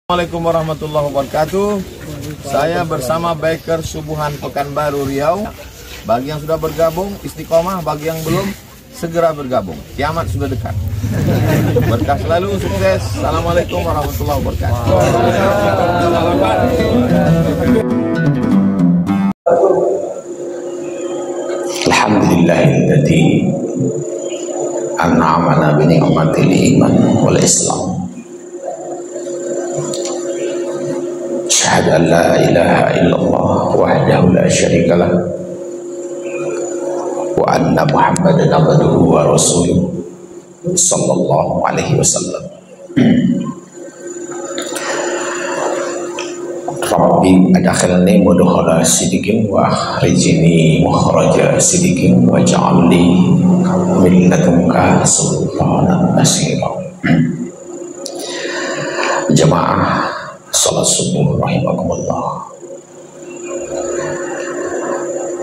Assalamualaikum warahmatullahi wabarakatuh. Saya bersama Biker Subuhan Pekanbaru Riau. Bagi yang sudah bergabung istiqomah, bagi yang belum segera bergabung. Kiamat sudah dekat. Berkah selalu, sukses. Assalamualaikum warahmatullahi wabarakatuh. Alhamdulillahilladzi an'amana bi ni'matil iman wal islam. Asyhadu an la ilaha illallah wahdahu la syarika lah wa anna Muhammadan abduhu wa rasuluh sallallahu alaihi wasallam. Rabbi adkhilni mudkhala sidiqin wa akhrijni mukhraja sidiqin waj'alni min ladunka sultanan nasira. Jamaah salat subuh rahimakumullah.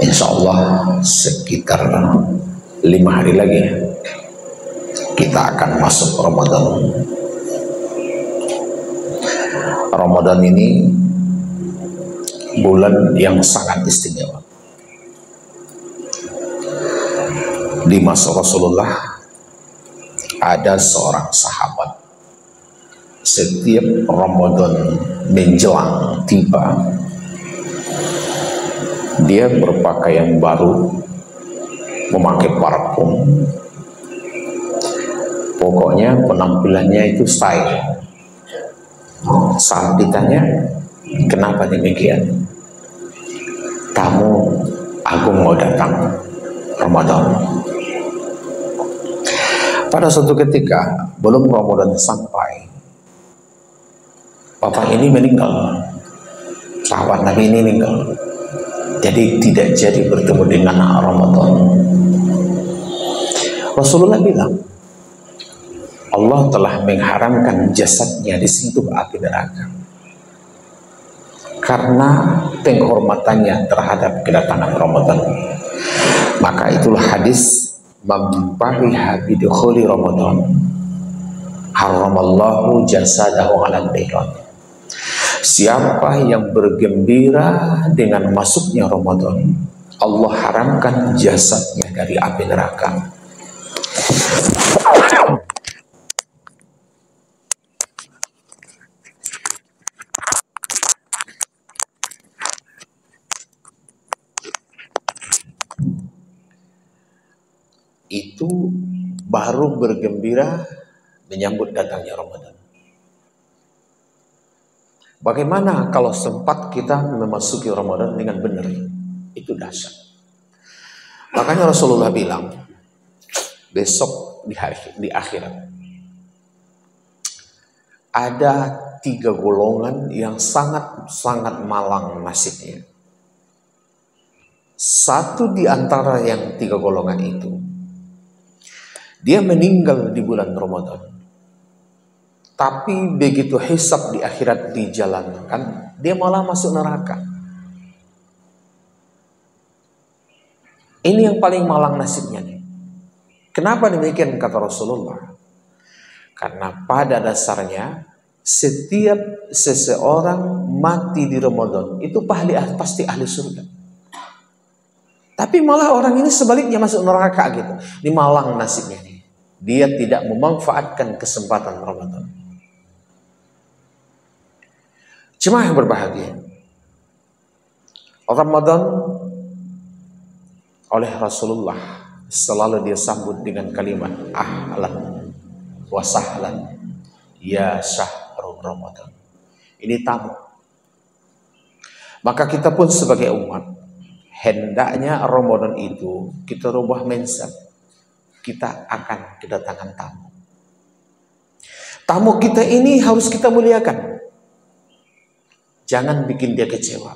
Insyaallah sekitar 5 hari lagi kita akan masuk Ramadan. Ramadan ini bulan yang sangat istimewa. Di masa Rasulullah ada seorang sahabat, setiap Ramadan menjelang tiba, dia berpakaian baru, memakai parfum, pokoknya penampilannya itu style. Saat ditanya kenapa demikian, tamu agung mau datang Ramadan. Pada suatu ketika belum Ramadan sampai, bapak ini meninggal, sahabat Nabi ini meninggal, jadi tidak jadi bertemu dengan Ramadan. Rasulullah bilang Allah telah mengharamkan jasadnya disentuh api neraka karena penghormatannya terhadap kedatangan Ramadan. Maka itulah hadis mambariha bidukhuli Ramadan haramallahu jasadahu ala niran. Siapa yang bergembira dengan masuknya Ramadan, Allah haramkan jasadnya dari api neraka. Itu baru bergembira menyambut datangnya Ramadan. Bagaimana kalau sempat kita memasuki Ramadan dengan benar? Itu dahsyat. Makanya Rasulullah bilang besok di akhirat ada 3 golongan yang sangat malang nasibnya. Satu di antara yang 3 golongan itu, dia meninggal di bulan Ramadan, tapi begitu hisab di akhirat dijalankan, dia malah masuk neraka. Ini yang paling malang nasibnya nih. Kenapa demikian kata Rasulullah? Karena pada dasarnya setiap seseorang mati di Ramadan itu pasti ahli surga. Tapi malah orang ini sebaliknya masuk neraka gitu. Ini malang nasibnya nih. Dia tidak memanfaatkan kesempatan Ramadan. Jemaah yang berbahagia, Ramadan oleh Rasulullah selalu dia sambut dengan kalimat ahlan wa sahlan ya syahrul Ramadan. Ini tamu. Maka kita pun sebagai umat, hendaknya Ramadan itu kita rubah mindset. Kita akan kedatangan tamu. Tamu kita ini harus kita muliakan. Jangan bikin dia kecewa.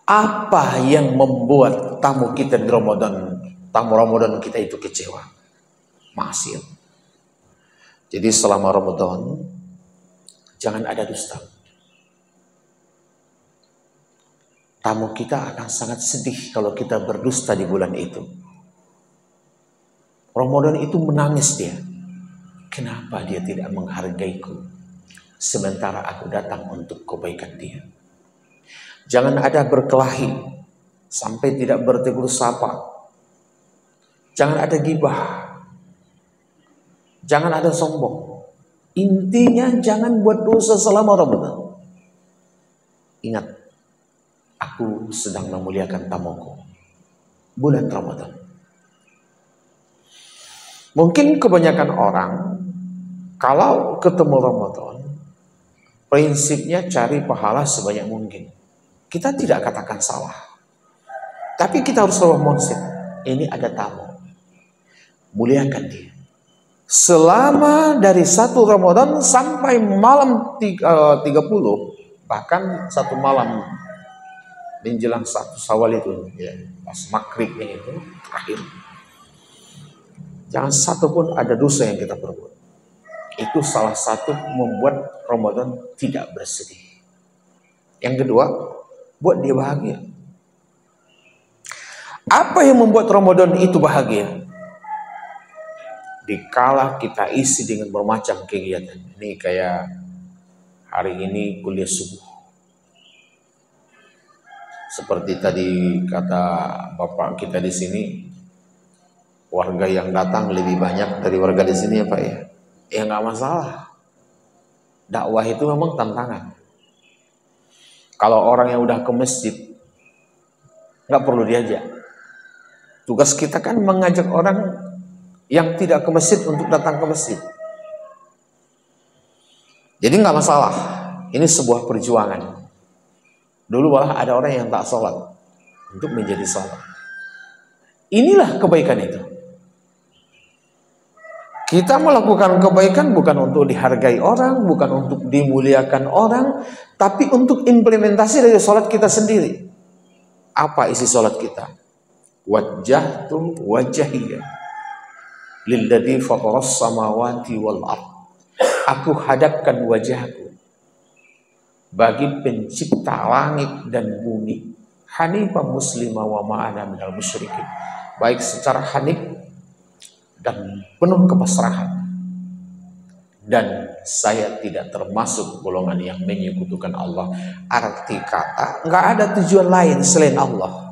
Apa yang membuat tamu kita di Ramadan, tamu Ramadan kita itu kecewa? Maksiat. Jadi selama Ramadan jangan ada dusta. Tamu kita akan sangat sedih kalau kita berdusta di bulan itu. Ramadan itu menangis dia. kenapa dia tidak menghargaiku sementara aku datang untuk kebaikan dia? Jangan ada berkelahi sampai tidak bertegur sapa. Jangan ada gibah. Jangan ada sombong. Intinya jangan buat dosa selama Ramadan. Ingat, aku sedang memuliakan tamuku, bulan Ramadan. Mungkin kebanyakan orang kalau ketemu Ramadan, prinsipnya cari pahala sebanyak mungkin. Kita tidak katakan salah, tapi kita harus selalu mindset, ini ada tamu, muliakan dia. Selama dari 1 Ramadan sampai malam 30, bahkan 1 malam menjelang 1 Syawal itu, ya, pas maghribnya itu terakhir, jangan satu pun ada dosa yang kita perbuat. Itu salah satu membuat Ramadan tidak bersedih. Yang kedua, buat dia bahagia. Apa yang membuat Ramadan itu bahagia? Dikala kita isi dengan bermacam kegiatan. Ini kayak hari ini kuliah subuh. Seperti tadi kata Bapak kita di sini, warga yang datang lebih banyak dari warga di sini ya Pak ya. Ya nggak masalah. Dakwah itu memang tantangan. Kalau orang yang udah ke masjid, nggak perlu diajak. Tugas kita kan mengajak orang yang tidak ke masjid untuk datang ke masjid. Jadi nggak masalah. Ini sebuah perjuangan. Dulu malah ada orang yang tak sholat untuk menjadi sholat. Inilah kebaikan itu. Kita melakukan kebaikan bukan untuk dihargai orang, bukan untuk dimuliakan orang, tapi untuk implementasi dari sholat kita sendiri. Apa isi sholat kita? Wajjahtu wajhiyya lilladzi fataras samawati wal ardh. Aku hadapkan wajahku bagi pencipta langit dan bumi, hanifan muslima wa ma'ana minal musyrikin, baik secara hanif dan penuh kepasrahan, dan saya tidak termasuk golongan yang menyekutukan Allah. Arti kata, nggak ada tujuan lain selain Allah.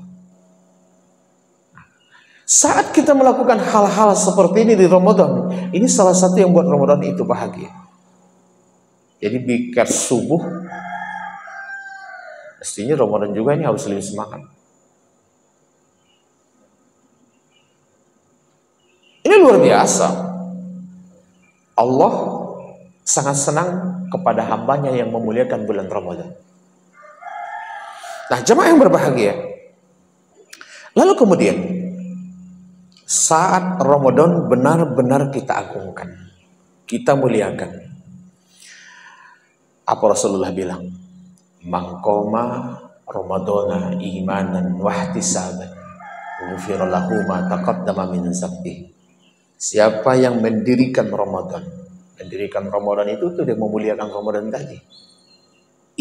Saat kita melakukan hal-hal seperti ini di Ramadan, ini salah satu yang buat Ramadan itu bahagia. Jadi bikar subuh, mestinya Ramadan juga ini harus lebih semangat. Ini luar biasa. Allah sangat senang kepada hambanya yang memuliakan bulan Ramadan. Nah, jemaah yang berbahagia. Lalu kemudian, saat Ramadan benar-benar kita agungkan, kita muliakan. Apa Rasulullah bilang? Man qama Ramadana imanan wahtisaban ghufira lahu ma taqaddama min dzambihi. Siapa yang mendirikan Ramadan? Mendirikan Ramadan itu dia memuliakan Ramadan tadi.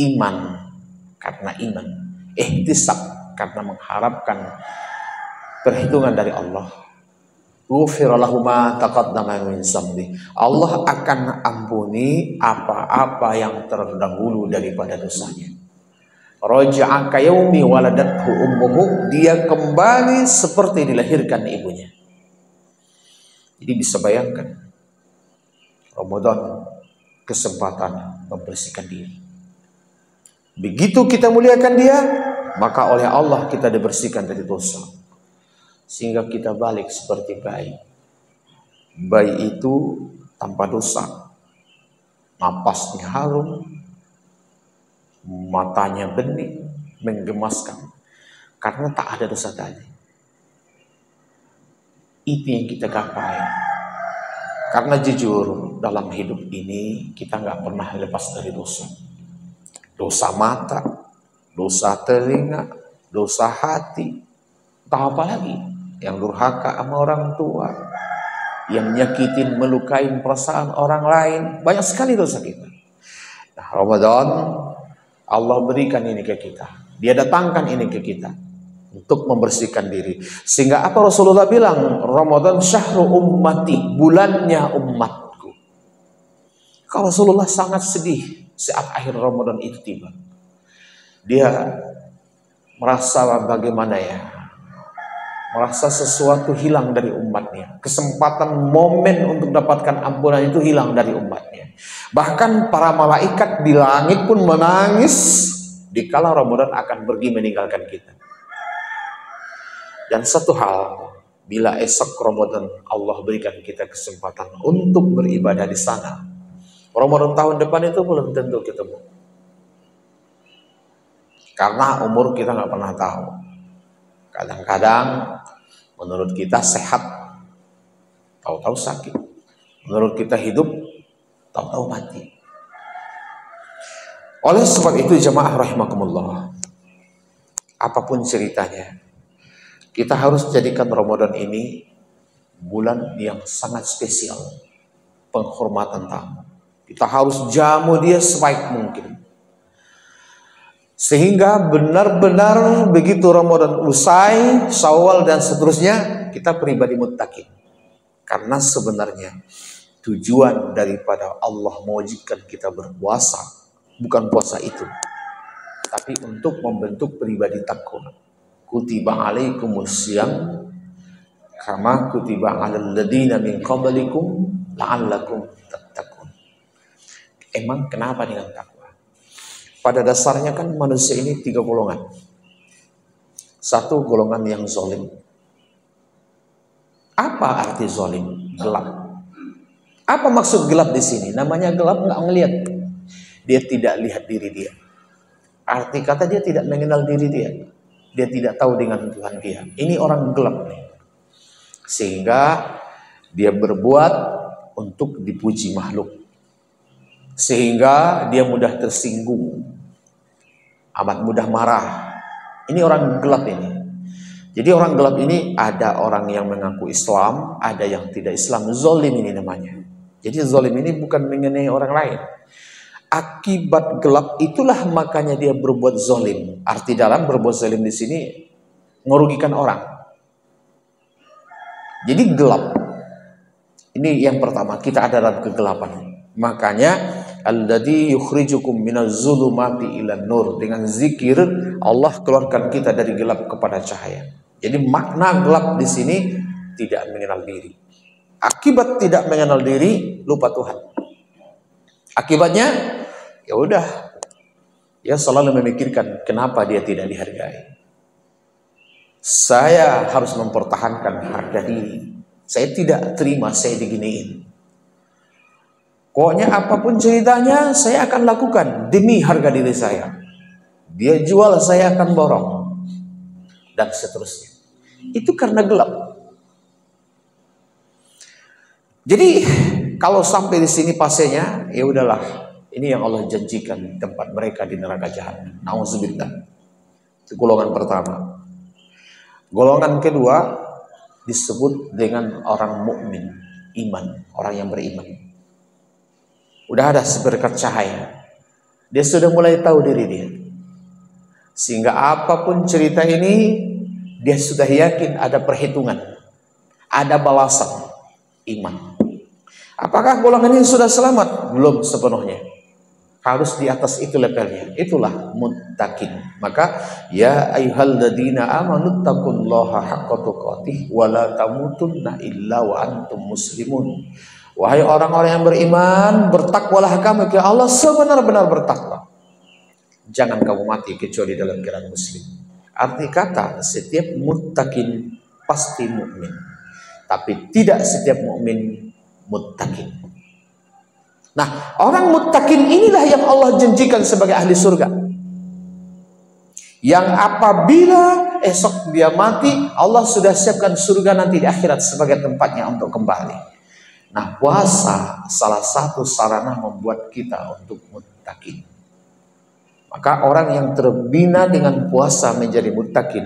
Iman karena iman, ihtisab karena mengharapkan perhitungan dari Allah. Ghufira lahu ma taqaddama min dzambi. Allah akan ampuni apa-apa yang terdahulu daripada dosanya. Raja'a ka yaumi waladathu ummuhu, dia kembali seperti dilahirkan ibunya. Jadi bisa bayangkan, Ramadan kesempatan membersihkan diri. Begitu kita muliakan dia, maka oleh Allah kita dibersihkan dari dosa. Sehingga kita balik seperti bayi. Bayi itu tanpa dosa. Napasnya harum, matanya bening, menggemaskan. Karena tak ada dosa tadi. Itu yang kita gapai. Karena jujur, dalam hidup ini kita nggak pernah lepas dari dosa. Dosa mata, dosa telinga, dosa hati, tak apa lagi. Yang durhaka sama orang tua, yang nyakitin, melukain perasaan orang lain, banyak sekali dosa kita. Nah, Ramadan, Allah berikan ini ke kita. Dia datangkan ini ke kita untuk membersihkan diri. Sehingga apa Rasulullah bilang? Ramadan syahru ummati, bulannya umatku. Kalau Rasulullah sangat sedih saat akhir Ramadan itu tiba. Dia merasa bagaimana ya? Merasa sesuatu hilang dari umatnya. Kesempatan momen untuk dapatkan ampunan itu hilang dari umatnya. Bahkan para malaikat di langit pun menangis dikala Ramadan akan pergi meninggalkan kita. Dan satu hal, bila esok Ramadan Allah berikan kita kesempatan untuk beribadah di sana, Ramadan tahun depan itu belum tentu ketemu. Karena umur kita nggak pernah tahu. Kadang-kadang menurut kita sehat, tahu-tahu sakit. Menurut kita hidup, tahu-tahu mati. Oleh sebab itu jemaah rahimakumullah, apapun ceritanya, kita harus jadikan Ramadan ini bulan yang sangat spesial, penghormatan tamu. Kita harus jamu dia sebaik mungkin. Sehingga benar-benar begitu Ramadan usai, Syawal dan seterusnya, kita pribadi muttaqin. Karena sebenarnya tujuan daripada Allah mewajibkan kita berpuasa bukan puasa itu, tapi untuk membentuk pribadi takwa. Kutiba alaikumusiyam kama kutiba alal ladina min qablikum la'allakum tattaqun. Emang kenapa dengan takwa? Pada dasarnya kan manusia ini 3 golongan. Satu, golongan yang zalim. Apa arti zalim? Gelap. Apa maksud gelap di sini? Namanya gelap nggak ngelihat. Dia tidak lihat diri dia. Arti kata dia tidak mengenal diri dia. Dia tidak tahu dengan Tuhan dia. Ini orang gelap nih. Sehingga dia berbuat untuk dipuji makhluk. Sehingga dia mudah tersinggung. Amat mudah marah. Ini orang gelap ini. Jadi orang gelap ini ada orang yang mengaku Islam, ada yang tidak Islam. Zalim ini namanya. Jadi zalim ini bukan mengenai orang lain. Akibat gelap itulah makanya dia berbuat zalim. Arti dalam berbuat zalim di sini merugikan orang. Jadi gelap. Ini yang pertama, kita ada dalam kegelapan. Makanya alladzi yukhrijukum minaz zulumati ilan nur. Dengan zikir Allah keluarkan kita dari gelap kepada cahaya. Jadi makna gelap di sini tidak mengenal diri. Akibat tidak mengenal diri, lupa Tuhan. Akibatnya ya udah, dia selalu memikirkan kenapa dia tidak dihargai. Saya harus mempertahankan harga diri. Saya tidak terima saya diginiin. Pokoknya apapun ceritanya saya akan lakukan demi harga diri saya. Dia jual, saya akan borong. Dan seterusnya. Itu karena gelap. Jadi kalau sampai di sini pasenya, ya udahlah. Ini yang Allah janjikan tempat mereka di neraka jahanam. Nauzubillah. Itu golongan pertama. Golongan kedua disebut dengan orang mukmin, iman, orang yang beriman. Udah ada seberkat cahaya. Dia sudah mulai tahu diri dia. Sehingga apapun cerita ini, dia sudah yakin ada perhitungan, ada balasan, iman. Apakah golongan ini sudah selamat? Belum sepenuhnya. Harus di atas itu levelnya. Itulah muttaqin. Maka ya ayyuhalladzina amanu taqullaha haqqa tuqatih wa la tamutunna illa wa antum muslimun. Wahai orang-orang yang beriman, bertakwalah kamu kepada Allah sebenar-benar bertakwa. Jangan kamu mati kecuali dalam keadaan muslim. Arti kata setiap muttaqin pasti mukmin. Tapi tidak setiap mukmin muttaqin. Nah, orang muttaqin inilah yang Allah janjikan sebagai ahli surga. Yang apabila esok dia mati, Allah sudah siapkan surga nanti di akhirat sebagai tempatnya untuk kembali. Nah, puasa salah satu sarana membuat kita untuk muttaqin. Maka orang yang terbina dengan puasa menjadi muttaqin,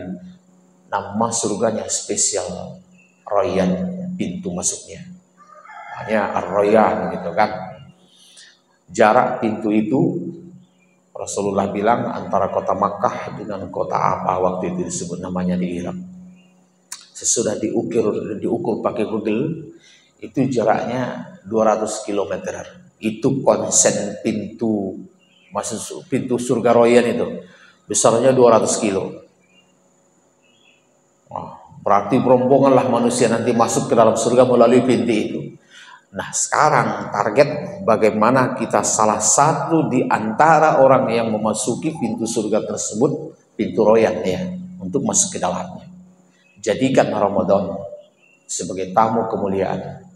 nama surganya spesial, Royan, pintu masuknya. Hanya Ar-Royan gitu kan. Jarak pintu itu Rasulullah bilang antara kota Makkah dengan kota apa waktu itu disebut namanya di Irak. Sesudah diukur pakai Google, itu jaraknya 200 km Itu konsen pintu masuk pintu surga royan itu besarnya 200 kilo. Berarti rombongan lah manusia nanti masuk ke dalam surga melalui pintu itu. Nah sekarang target bagaimana kita salah satu di antara orang yang memasuki pintu surga tersebut, pintu royan ya, untuk masuk ke dalamnya. Jadikan Ramadan sebagai tamu kemuliaan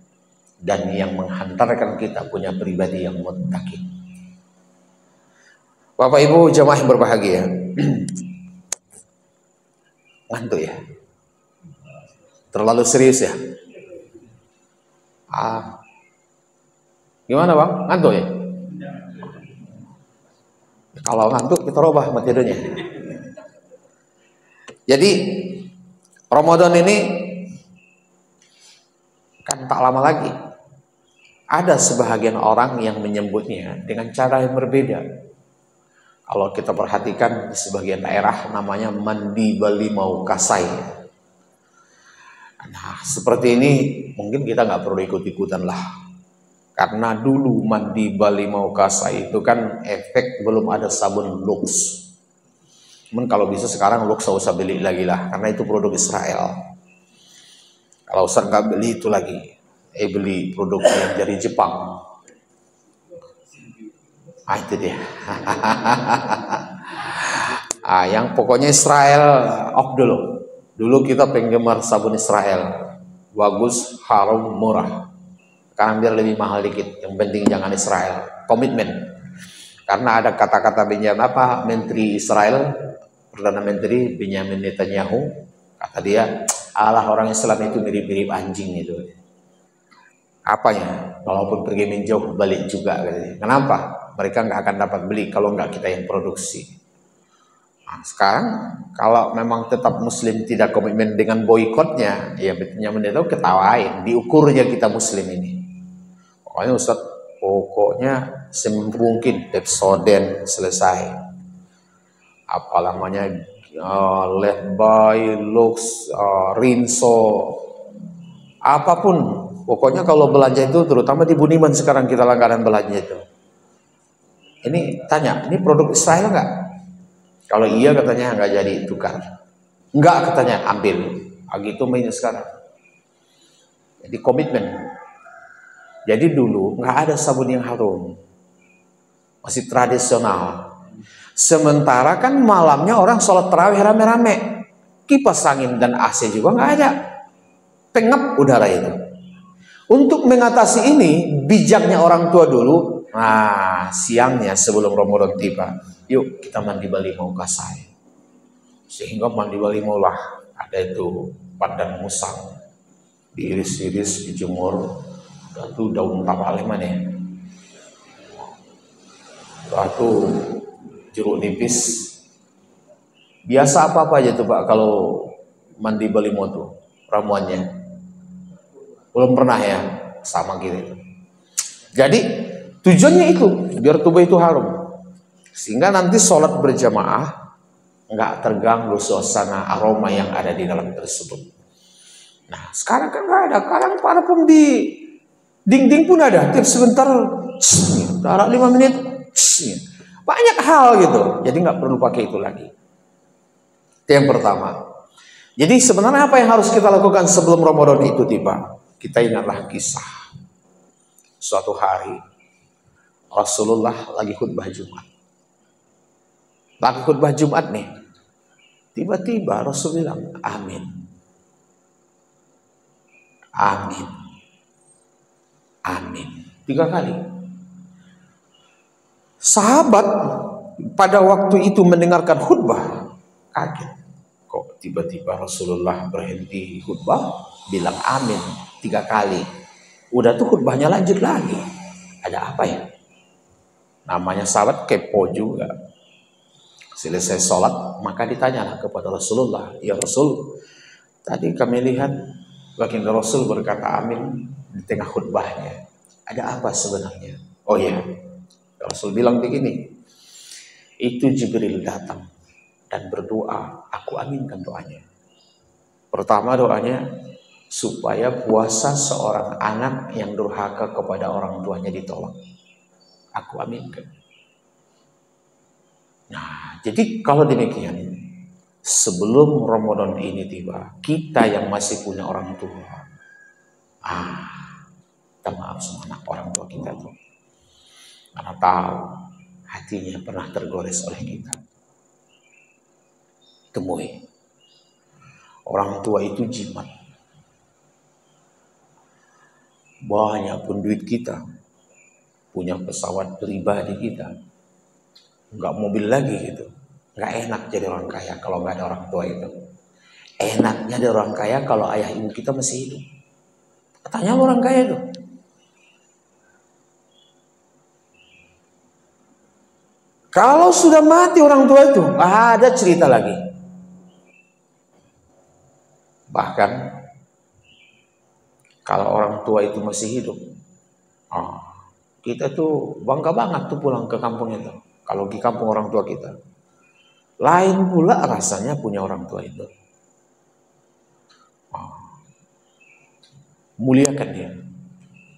dan yang menghantarkan kita punya pribadi yang muttaqin. Bapak Ibu jamaah yang berbahagia, ngantuk ya? Terlalu serius ya? Gimana Bang? Ngantuk ya? Kalau ngantuk kita robah materinya. Jadi Ramadan ini kan tak lama lagi. Ada sebahagian orang yang menyebutnya dengan cara yang berbeda. Kalau kita perhatikan di sebagian daerah namanya mandi Balimau Kasai. Nah seperti ini mungkin kita nggak perlu ikut-ikutan lah. Karena dulu mandi Balimau Kasai itu kan efek belum ada sabun Lux. Cuman kalau bisa sekarang Lux usah beli lagi lah, karena itu produk Israel. Kalau usah nggak beli itu lagi, beli produk yang dari Jepang. Itu dia. Yang pokoknya Israel off dulu. Dulu kita penggemar sabun Israel, bagus, harum, murah. Sekarang biar lebih mahal dikit, yang penting jangan Israel. Komitmen. Karena ada kata-kata Menteri Israel, Perdana Menteri Benjamin Netanyahu, kata dia, Allah orang Islam itu mirip-mirip anjing itu. Apanya? Walaupun pergi menjauh balik juga. Kenapa? Mereka nggak akan dapat beli kalau nggak kita yang produksi. Nah, sekarang kalau memang tetap Muslim tidak komitmen dengan boikotnya, ya Benjamin Netanyahu ketawain, diukurnya kita Muslim ini. Pokoknya Ustaz, pokoknya semungkin Pepsodent selesai. Apa namanya, Letby, Lux, Rinso, apapun. Pokoknya kalau belanja itu, terutama di Budiman sekarang kita langganan belanja itu. Ini tanya, ini produk Israel nggak? Kalau iya katanya nggak jadi tukar. Nggak katanya ambil. Gitu mainnya sekarang. Jadi komitmen. Jadi dulu nggak ada sabun yang harum, masih tradisional. Sementara kan malamnya orang sholat tarawih rame-rame, kipas angin dan AC juga nggak ada, pengap udara itu. Untuk mengatasi ini, bijaknya orang tua dulu. Nah, siangnya sebelum Ramadan tiba, yuk kita mandi Balimau Kasai. Sehingga mandi Balimau lah ada itu pandan musang, diiris-iris, dijemur. Itu daun tapaleh mana ya? Itu jeruk nipis. Biasa apa aja tuh Pak kalau mandi Balimau tuh ramuannya? Belum pernah ya, sama gitu. Jadi tujuannya itu biar tubuh itu harum, sehingga nanti sholat berjamaah nggak terganggu suasana aroma yang ada di dalam tersebut. Nah sekarang kan nggak ada, sekarang parfum di dinding pun ada, tiap sebentar, taruh 5 menit, banyak hal gitu. Jadi nggak perlu pakai itu lagi. Itu yang pertama. Jadi sebenarnya apa yang harus kita lakukan sebelum Ramadan itu tiba? Kita ingatlah kisah. Suatu hari Rasulullah lagi khutbah Jumat. Lagi khutbah Jumat nih. Tiba-tiba Rasul bilang, amin. Amin. Amin. 3 kali. Sahabat pada waktu itu mendengarkan khutbah kaget. Kok tiba-tiba Rasulullah berhenti khutbah bilang amin 3 kali. Udah tuh khutbahnya lanjut lagi. Ada apa ya? Namanya sahabat kepo juga. Selesai sholat maka ditanyalah kepada Rasulullah, ya Rasul, tadi kami lihat baginda Rasul berkata amin di tengah khutbahnya. Ada apa sebenarnya? Oh ya, Rasul bilang begini, itu Jibril datang dan berdoa, aku aminkan doanya. Pertama doanya, supaya puasa seorang anak yang durhaka kepada orang tuanya ditolak. aku aminkan. Nah, jadi kalau demikian, sebelum Ramadan ini tiba, kita yang masih punya orang tua, kita maaf sama anak orang tua kita tuh, karena tahu hatinya pernah tergores oleh kita. Temui. Orang tua itu jimat. Banyak pun duit kita, punya pesawat pribadi kita, nggak mobil lagi gitu. Nggak enak jadi orang kaya kalau nggak ada orang tua itu. Enaknya jadi orang kaya kalau ayah ibu kita masih hidup. Katanya orang kaya itu. Kalau sudah mati orang tua itu, ada cerita lagi. Bahkan kalau orang tua itu masih hidup, kita tuh bangga banget tuh pulang ke kampung itu. Kalau di kampung orang tua kita, lain pula rasanya punya orang tua itu. Muliakan dia,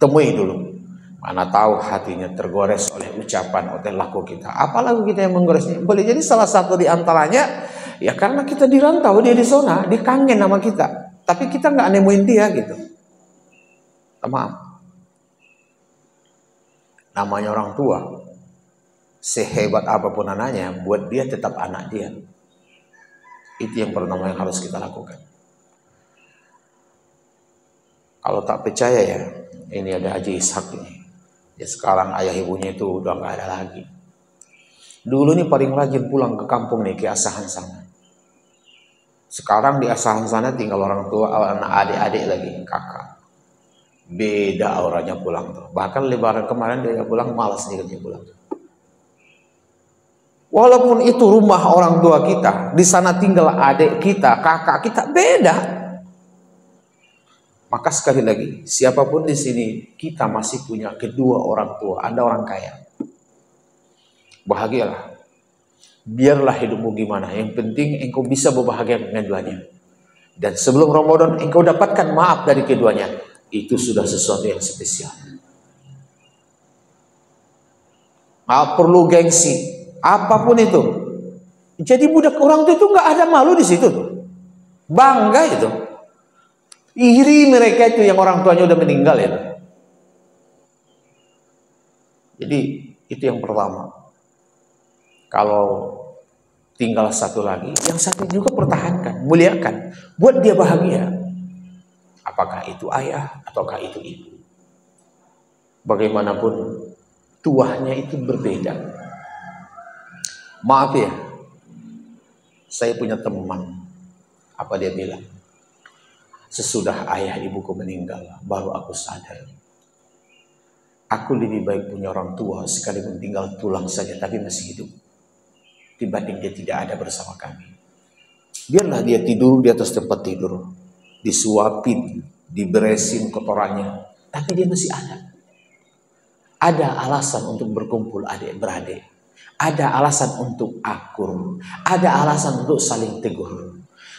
temui dulu. Mana tahu hatinya tergores oleh ucapan atau laku kita. Apalagi kita yang menggoresnya. Boleh jadi salah satu di antaranya, ya karena kita di rantau, dia di zona, dia kangen sama kita. Tapi kita nggak nemuin dia gitu. Maaf. Namanya orang tua, sehebat apapun anaknya, buat dia tetap anak dia. Itu yang pertama yang harus kita lakukan. Kalau tak percaya ya, ini ada Haji Ishak ini. Ya sekarang ayah ibunya itu udah nggak ada lagi. Dulu nih paling rajin pulang ke kampung nih, ke Asahan sana. Sekarang di Asahan sana tinggal orang tua, anak adik-adik lagi, kakak. Beda auranya pulang tuh. Bahkan lebaran kemarin dia pulang, malas dia pulang. Walaupun itu rumah orang tua kita, di sana tinggal adik kita, kakak kita, beda. Maka sekali lagi, siapapun di sini, kita masih punya kedua orang tua. Anda orang kaya, bahagialah. Biarlah hidupmu gimana, yang penting engkau bisa berbahagia dengan keduanya. Dan sebelum Ramadan, engkau dapatkan maaf dari keduanya. Itu sudah sesuatu yang spesial. Nggak perlu gengsi, apapun itu. Jadi budak orang itu nggak ada malu di situ tuh, bangga itu. Iri mereka itu yang orang tuanya udah meninggal ya. Jadi itu yang pertama. Kalau tinggal satu lagi, yang satu juga pertahankan, muliakan, buat dia bahagia. Apakah itu ayah ataukah itu ibu? Bagaimanapun tuahnya itu berbeda. Maaf ya, saya punya teman, apa dia bilang? Sesudah ayah ibuku meninggal, baru aku sadar. Aku lebih baik punya orang tua sekalipun tinggal tulang saja tapi masih hidup, dibanding dia tidak ada bersama kami. Biarlah dia tidur di atas tempat tidur, disuapin, diberesin kotorannya, tapi dia masih ada. Ada alasan untuk berkumpul adik beradik, ada alasan untuk akur, ada alasan untuk saling tegur.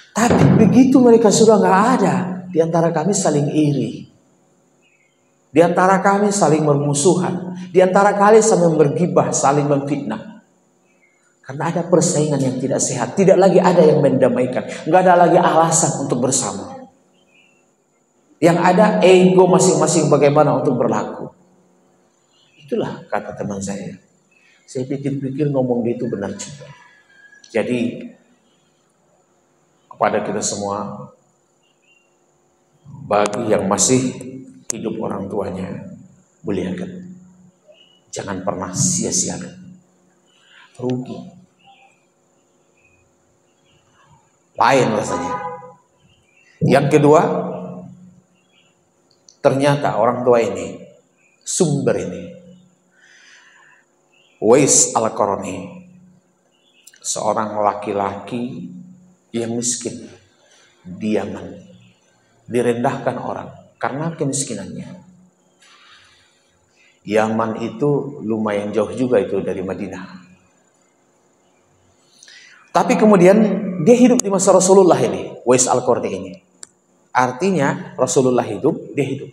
Tapi begitu mereka sudah nggak ada, di antara kami saling iri, di antara kami saling bermusuhan, di antara kami saling bergibah, saling memfitnah. Karena ada persaingan yang tidak sehat, tidak lagi ada yang mendamaikan, nggak ada lagi alasan untuk bersama. Yang ada ego masing-masing bagaimana untuk berlaku. Itulah kata teman saya. Saya pikir-pikir ngomong itu benar juga. Jadi kepada kita semua, bagi yang masih hidup orang tuanya, muliakan. Jangan pernah sia-siakan. Rugi. Lain rasanya. Yang kedua, ternyata orang tua ini, sumber ini, Uwais Al-Qarni, seorang laki-laki yang miskin di Yaman, direndahkan orang karena kemiskinannya. Yaman itu lumayan jauh juga itu dari Madinah. Tapi kemudian dia hidup di masa Rasulullah ini, Uwais Al-Qarni ini. Artinya Rasulullah hidup, dia hidup.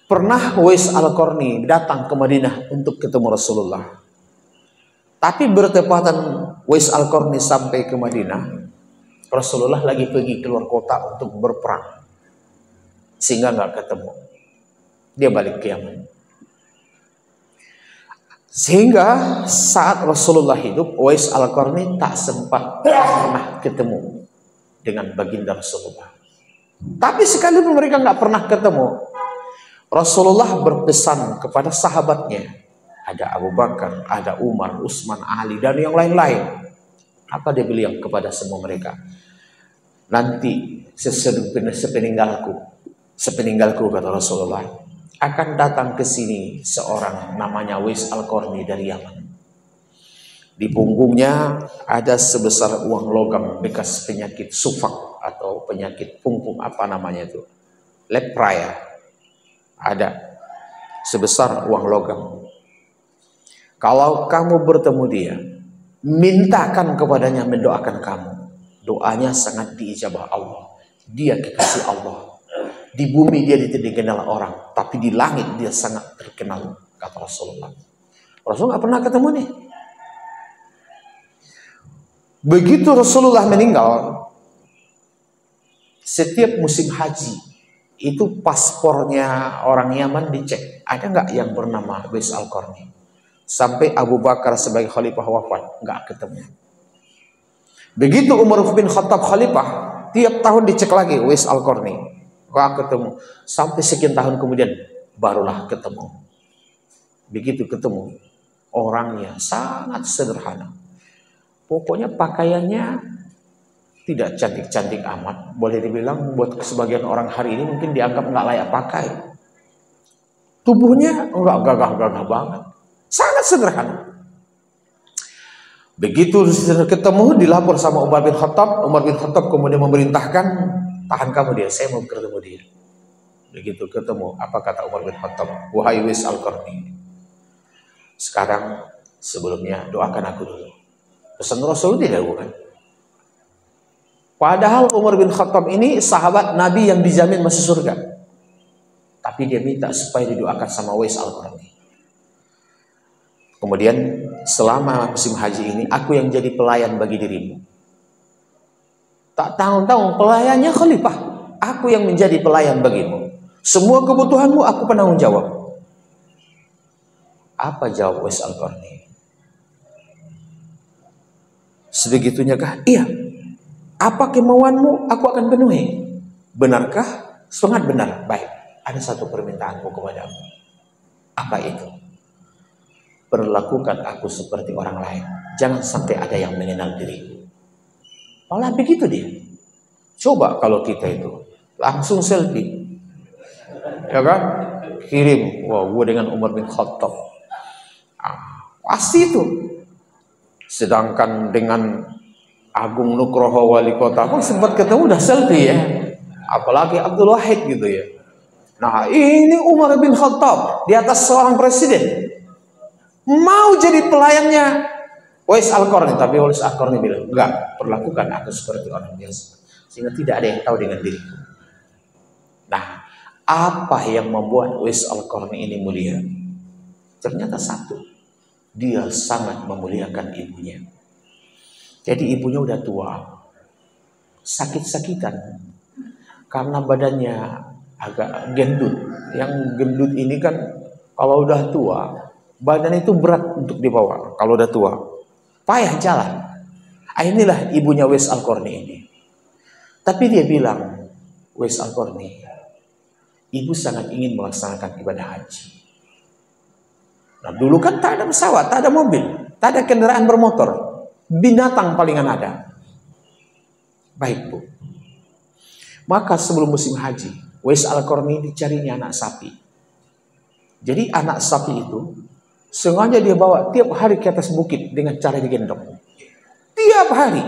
Pernah Uwais Al-Qarni datang ke Madinah untuk ketemu Rasulullah. Tapi bertepatan Uwais Al-Qarni sampai ke Madinah, Rasulullah lagi pergi keluar kota untuk berperang, sehingga nggak ketemu. Dia balik ke Yaman. Sehingga saat Rasulullah hidup, Uwais Al-Qarni tak sempat pernah ketemu dengan baginda Rasulullah. Tapi sekalipun mereka nggak pernah ketemu, Rasulullah berpesan kepada sahabatnya, ada Abu Bakar, ada Umar, Utsman, Ali, dan yang lain-lain. Apa dia bilang kepada semua mereka? Nanti sepeninggalku kata Rasulullah, akan datang ke sini seorang namanya Uwais Al-Qarni dari Yaman. Di punggungnya ada sebesar uang logam bekas penyakit sufak atau penyakit punggung, apa namanya itu, lepra ya. Ada sebesar uang logam. Kalau kamu bertemu dia, mintakan kepadanya mendoakan kamu. Doanya sangat diijabah Allah. Dia kekasih Allah. Di bumi dia tidak dikenal orang, tapi di langit dia sangat terkenal, kata Rasulullah. Rasulullah nggak pernah ketemu nih. Begitu Rasulullah meninggal, setiap musim haji itu paspornya orang Yaman dicek, ada nggak yang bernama Uwais Al-Qarni. Sampai Abu Bakar sebagai khalifah wafat, nggak ketemu. Begitu Umar bin Khattab khalifah, tiap tahun dicek lagi Uwais Al-Qarni, nggak ketemu. Sampai sekian tahun kemudian barulah ketemu. Begitu ketemu, orangnya sangat sederhana. Pokoknya pakaiannya tidak cantik-cantik amat, boleh dibilang buat sebagian orang hari ini mungkin dianggap nggak layak pakai. Tubuhnya nggak gagah-gagah banget, sangat sederhana. Begitu ketemu, dilapor sama Umar bin Khattab. Umar bin Khattab kemudian memerintahkan, tahan kamu dia, saya mau ketemu dia. Begitu ketemu, apa kata Umar bin Khattab? Wahai Uwais Al-Qarni, sekarang sebelumnya doakan aku dulu. Pesan Rasul tidak bukan? Padahal Umar bin Khattab ini sahabat Nabi yang dijamin masuk surga. Tapi dia minta supaya didoakan sama Uwais Al-Qarni. Kemudian selama musim haji ini, aku yang jadi pelayan bagi dirimu. Tak tahu-tahu pelayannya khalifah. Aku yang menjadi pelayan bagimu. Semua kebutuhanmu aku penanggung jawab. Apa jawab Uwais Al-Qarni? Sebegitunya kah? Iya. Apa kemauanmu aku akan penuhi. Benarkah? Sangat benar. Baik, ada satu permintaanku kepadamu. Apa itu? Perlakukan aku seperti orang lain. Jangan sampai ada yang mengenal diriku. Malah begitu dia. Coba kalau kita itu langsung selfie, ya kan? Kirim, wah, gue dengan Umar bin Khattab. Pasti itu. Sedangkan dengan Agung Nugroho wali kota pun sempat ketemu udah selfie ya, apalagi Abdul Wahid gitu ya. Nah ini Umar bin Khattab di atas seorang presiden mau jadi pelayannya Uwais Al-Qarni, tapi Uwais Al-Qarni bilang enggak, perlakukan aku seperti orang biasa sehingga tidak ada yang tahu dengan diriku. Nah, apa yang membuat Uwais Al-Qarni ini mulia? Ternyata satu, dia sangat memuliakan ibunya. Jadi ibunya udah tua, sakit-sakitan karena badannya agak gendut. Yang gendut ini kan kalau udah tua, badan itu berat untuk dibawa. Kalau udah tua, payah jalan. Inilah ibunya Uwais Al-Qarni ini. Tapi dia bilang, Uwais Al-Qarni, ibu sangat ingin melaksanakan ibadah haji. Nah dulu kan tak ada pesawat, tak ada mobil, tak ada kendaraan bermotor. Binatang palingan ada. Baik bu. Maka sebelum musim haji, Uwais Al-Qarni dicarinya anak sapi. Jadi anak sapi itu sengaja dia bawa tiap hari ke atas bukit dengan cara digendong. Tiap hari.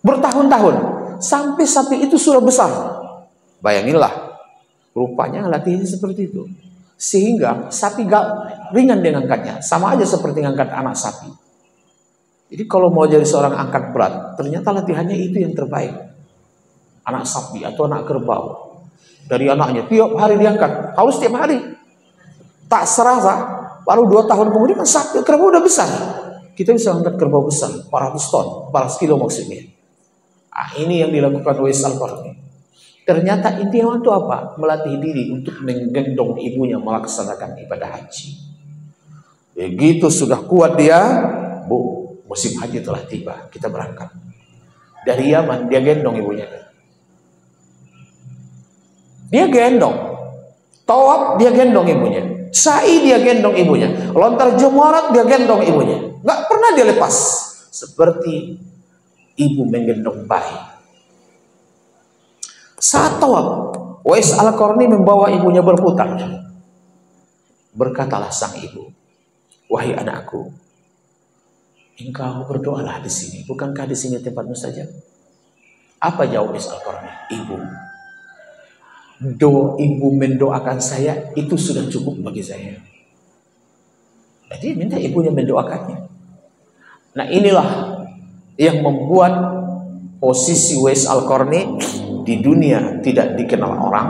Bertahun-tahun. Sampai sapi itu sudah besar. Bayanginlah. Rupanya latihannya seperti itu. Sehingga sapi gak ringan dengan angkatnya. Sama aja seperti ngangkat anak sapi. Jadi kalau mau jadi seorang angkat berat, ternyata latihannya itu yang terbaik. Anak sapi atau anak kerbau. dari anaknya. Tiap hari diangkat, harus tiap hari. Tak serasa, baru 2 tahun kemudian kan sapi kerbau udah besar. Kita bisa angkat kerbau besar, 400 ton, 400 kilo maksudnya. Nah, ini yang dilakukan Uwais Al-Qarni. Ternyata intinya itu apa? Melatih diri untuk menggendong ibunya melaksanakan ibadah haji. Begitu sudah kuat dia, Bu, musim haji telah tiba, kita berangkat. Dari Yaman dia gendong ibunya. Dia gendong. Tawaf dia gendong ibunya. Sa'i dia gendong ibunya. Lontar jemarat dia gendong ibunya. Nggak pernah dia lepas. Seperti ibu menggendong bayi. Saat tawaf, Uwais Al-Qarni membawa ibunya berputar. Berkatalah sang ibu, wahai anakku, engkau berdoalah di sini. Bukankah di sini tempatmu saja? Apa jawab Uwais Al-Qarni? Ibu, ibu mendoakan saya itu sudah cukup bagi saya. Jadi minta ibunya mendoakannya. Nah, inilah yang membuat posisi Uwais Al-Qarni di dunia tidak dikenal orang,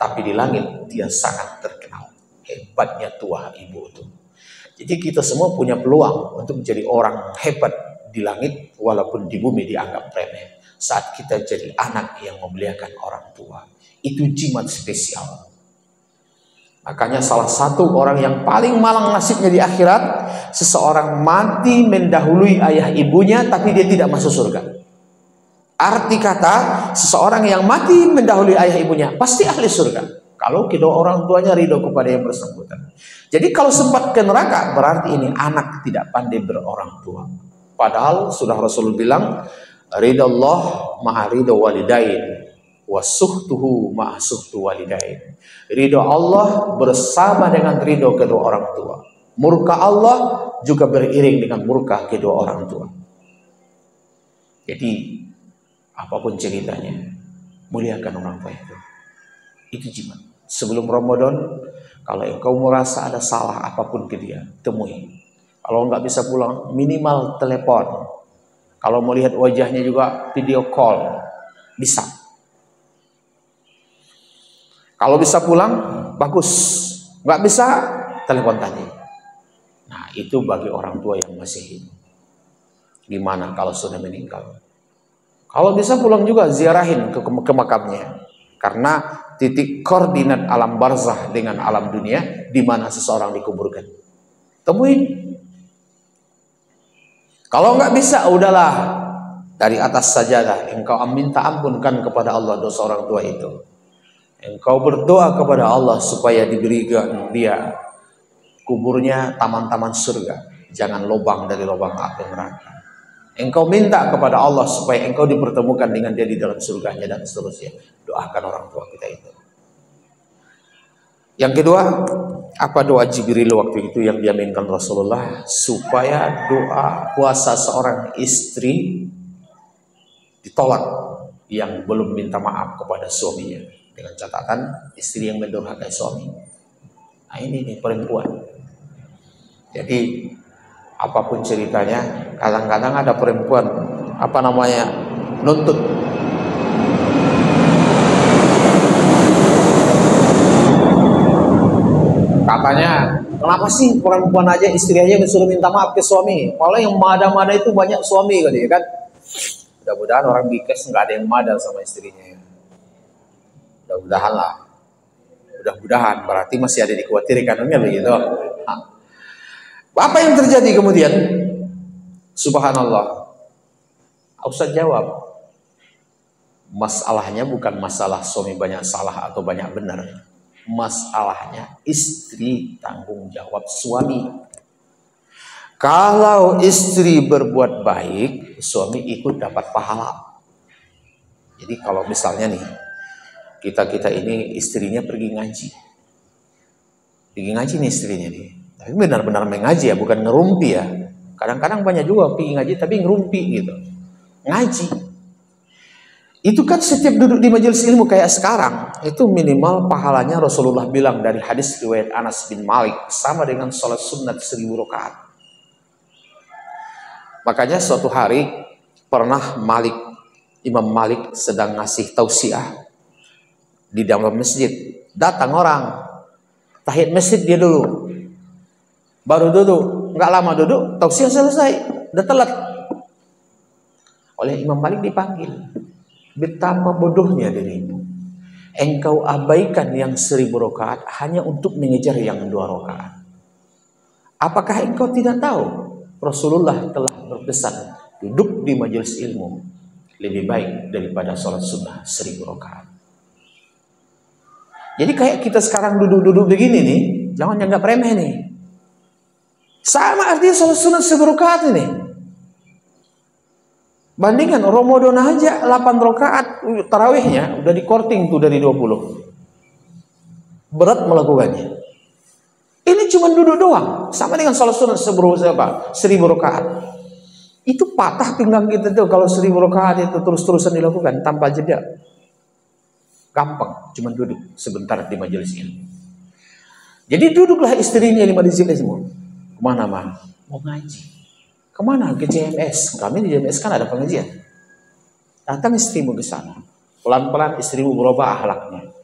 tapi di langit dia sangat terkenal. Hebatnya tua ibu itu. Jadi kita semua punya peluang untuk menjadi orang hebat di langit, walaupun di bumi dianggap remeh. Saat kita jadi anak yang memuliakan orang tua, itu jimat spesial. Makanya salah satu orang yang paling malang nasibnya di akhirat, seseorang mati mendahului ayah ibunya, tapi dia tidak masuk surga. Arti kata, seseorang yang mati mendahului ayah ibunya pasti ahli surga kalau kedua orang tuanya ridho kepada yang bersangkutan. Jadi kalau sempat ke neraka, berarti ini anak tidak pandai berorang tua. Padahal sudah Rasul bilang, ridallah ma'a ridho walidain, wasuhtuhu ma'a suhtu walidain. Ridho Allah bersama dengan ridho kedua orang tua. Murka Allah juga beriring dengan murka kedua orang tua. Jadi apapun ceritanya, muliakan orang tua itu. Itu jimat. Sebelum Ramadan, kalau engkau merasa ada salah apapun ke dia, temui. Kalau nggak bisa pulang, minimal telepon. Kalau mau lihat wajahnya juga video call, bisa. Kalau bisa pulang, bagus. Nggak bisa, telepon tadi. Nah, itu bagi orang tua yang masih hidup. Gimana kalau sudah meninggal? Kalau bisa pulang juga ziarahin ke makamnya. Karena titik koordinat alam barzah dengan alam dunia di mana seseorang dikuburkan. Temuin. Kalau nggak bisa, udahlah. Dari atas sajadah engkau minta ampunkan kepada Allah dosa orang tua itu. Engkau berdoa kepada Allah supaya diberikan dia kuburnya taman-taman surga. Jangan lubang dari lubang api neraka. Engkau minta kepada Allah supaya engkau dipertemukan dengan dia di dalam surganya dan seterusnya. Doakan orang tua kita itu. Yang kedua, apa doa Jibril waktu itu yang diaminkan Rasulullah? Supaya doa puasa seorang istri ditolak yang belum minta maaf kepada suaminya. Dengan catatan istri yang mendurhakai suami. Nah ini nih perempuan. Jadi apapun ceritanya, kadang-kadang ada perempuan nuntut. Katanya, kenapa sih perempuan aja, istri aja disuruh minta maaf ke suami? Kalau yang mada-mada itu banyak suami kan? Mudah-mudahan orang Bikes nggak ada yang mada sama istrinya. Mudah-mudahan lah. Mudah-mudahan, berarti masih ada dikhawatirkan, kan begitu? Apa yang terjadi kemudian? Subhanallah. Ustaz jawab, masalahnya bukan masalah suami banyak salah atau banyak benar. Masalahnya istri tanggung jawab suami. Kalau istri berbuat baik, suami ikut dapat pahala. Jadi kalau misalnya nih, kita ini istrinya pergi ngaji. Pergi ngaji nih istrinya nih. Tapi benar-benar mengaji ya, bukan ngerumpi ya. Kadang-kadang banyak juga pergi ngaji tapi ngerumpi gitu. Ngaji. Itu kan setiap duduk di majelis ilmu kayak sekarang, itu minimal pahalanya Rasulullah bilang dari hadis riwayat Anas bin Malik, sama dengan sholat sunat 1000 rakaat. Makanya suatu hari pernah Imam Malik sedang ngasih tausiah di dalam masjid. Datang orang, tahiyat masjid dia dulu, baru duduk. Nggak lama duduk, tausiah selesai, udah telat. Oleh Imam Malik dipanggil, betapa bodohnya dirimu. Engkau abaikan yang 1000 rakaat hanya untuk mengejar yang 2 rakaat. Apakah engkau tidak tahu Rasulullah telah berpesan, duduk di majelis ilmu lebih baik daripada sholat sunnah 1000 rakaat. Jadi kayak kita sekarang duduk-duduk begini nih, jangan anggap remeh nih. Sama artinya sholat sunnah 1000 rakaat ini. Bandingkan Ramadan aja 8 rakaat tarawihnya udah di-korting tuh dari 20. Berat melakukannya. Ini cuma duduk doang, sama dengan sholat sunnah 1000 rakaat. Itu patah pinggang kita tuh kalau 1000 rakaat itu terus-terusan dilakukan tanpa jeda. Gampang, cuma duduk sebentar di majelis ilmu. Jadi duduklah istrinya di majelis ilmu. Kemana mah? Mau ngaji. Kemana? Ke JMS. Kami di JMS kan ada pengajian. Datang istrimu ke sana. Pelan-pelan istrimu berubah akhlaknya.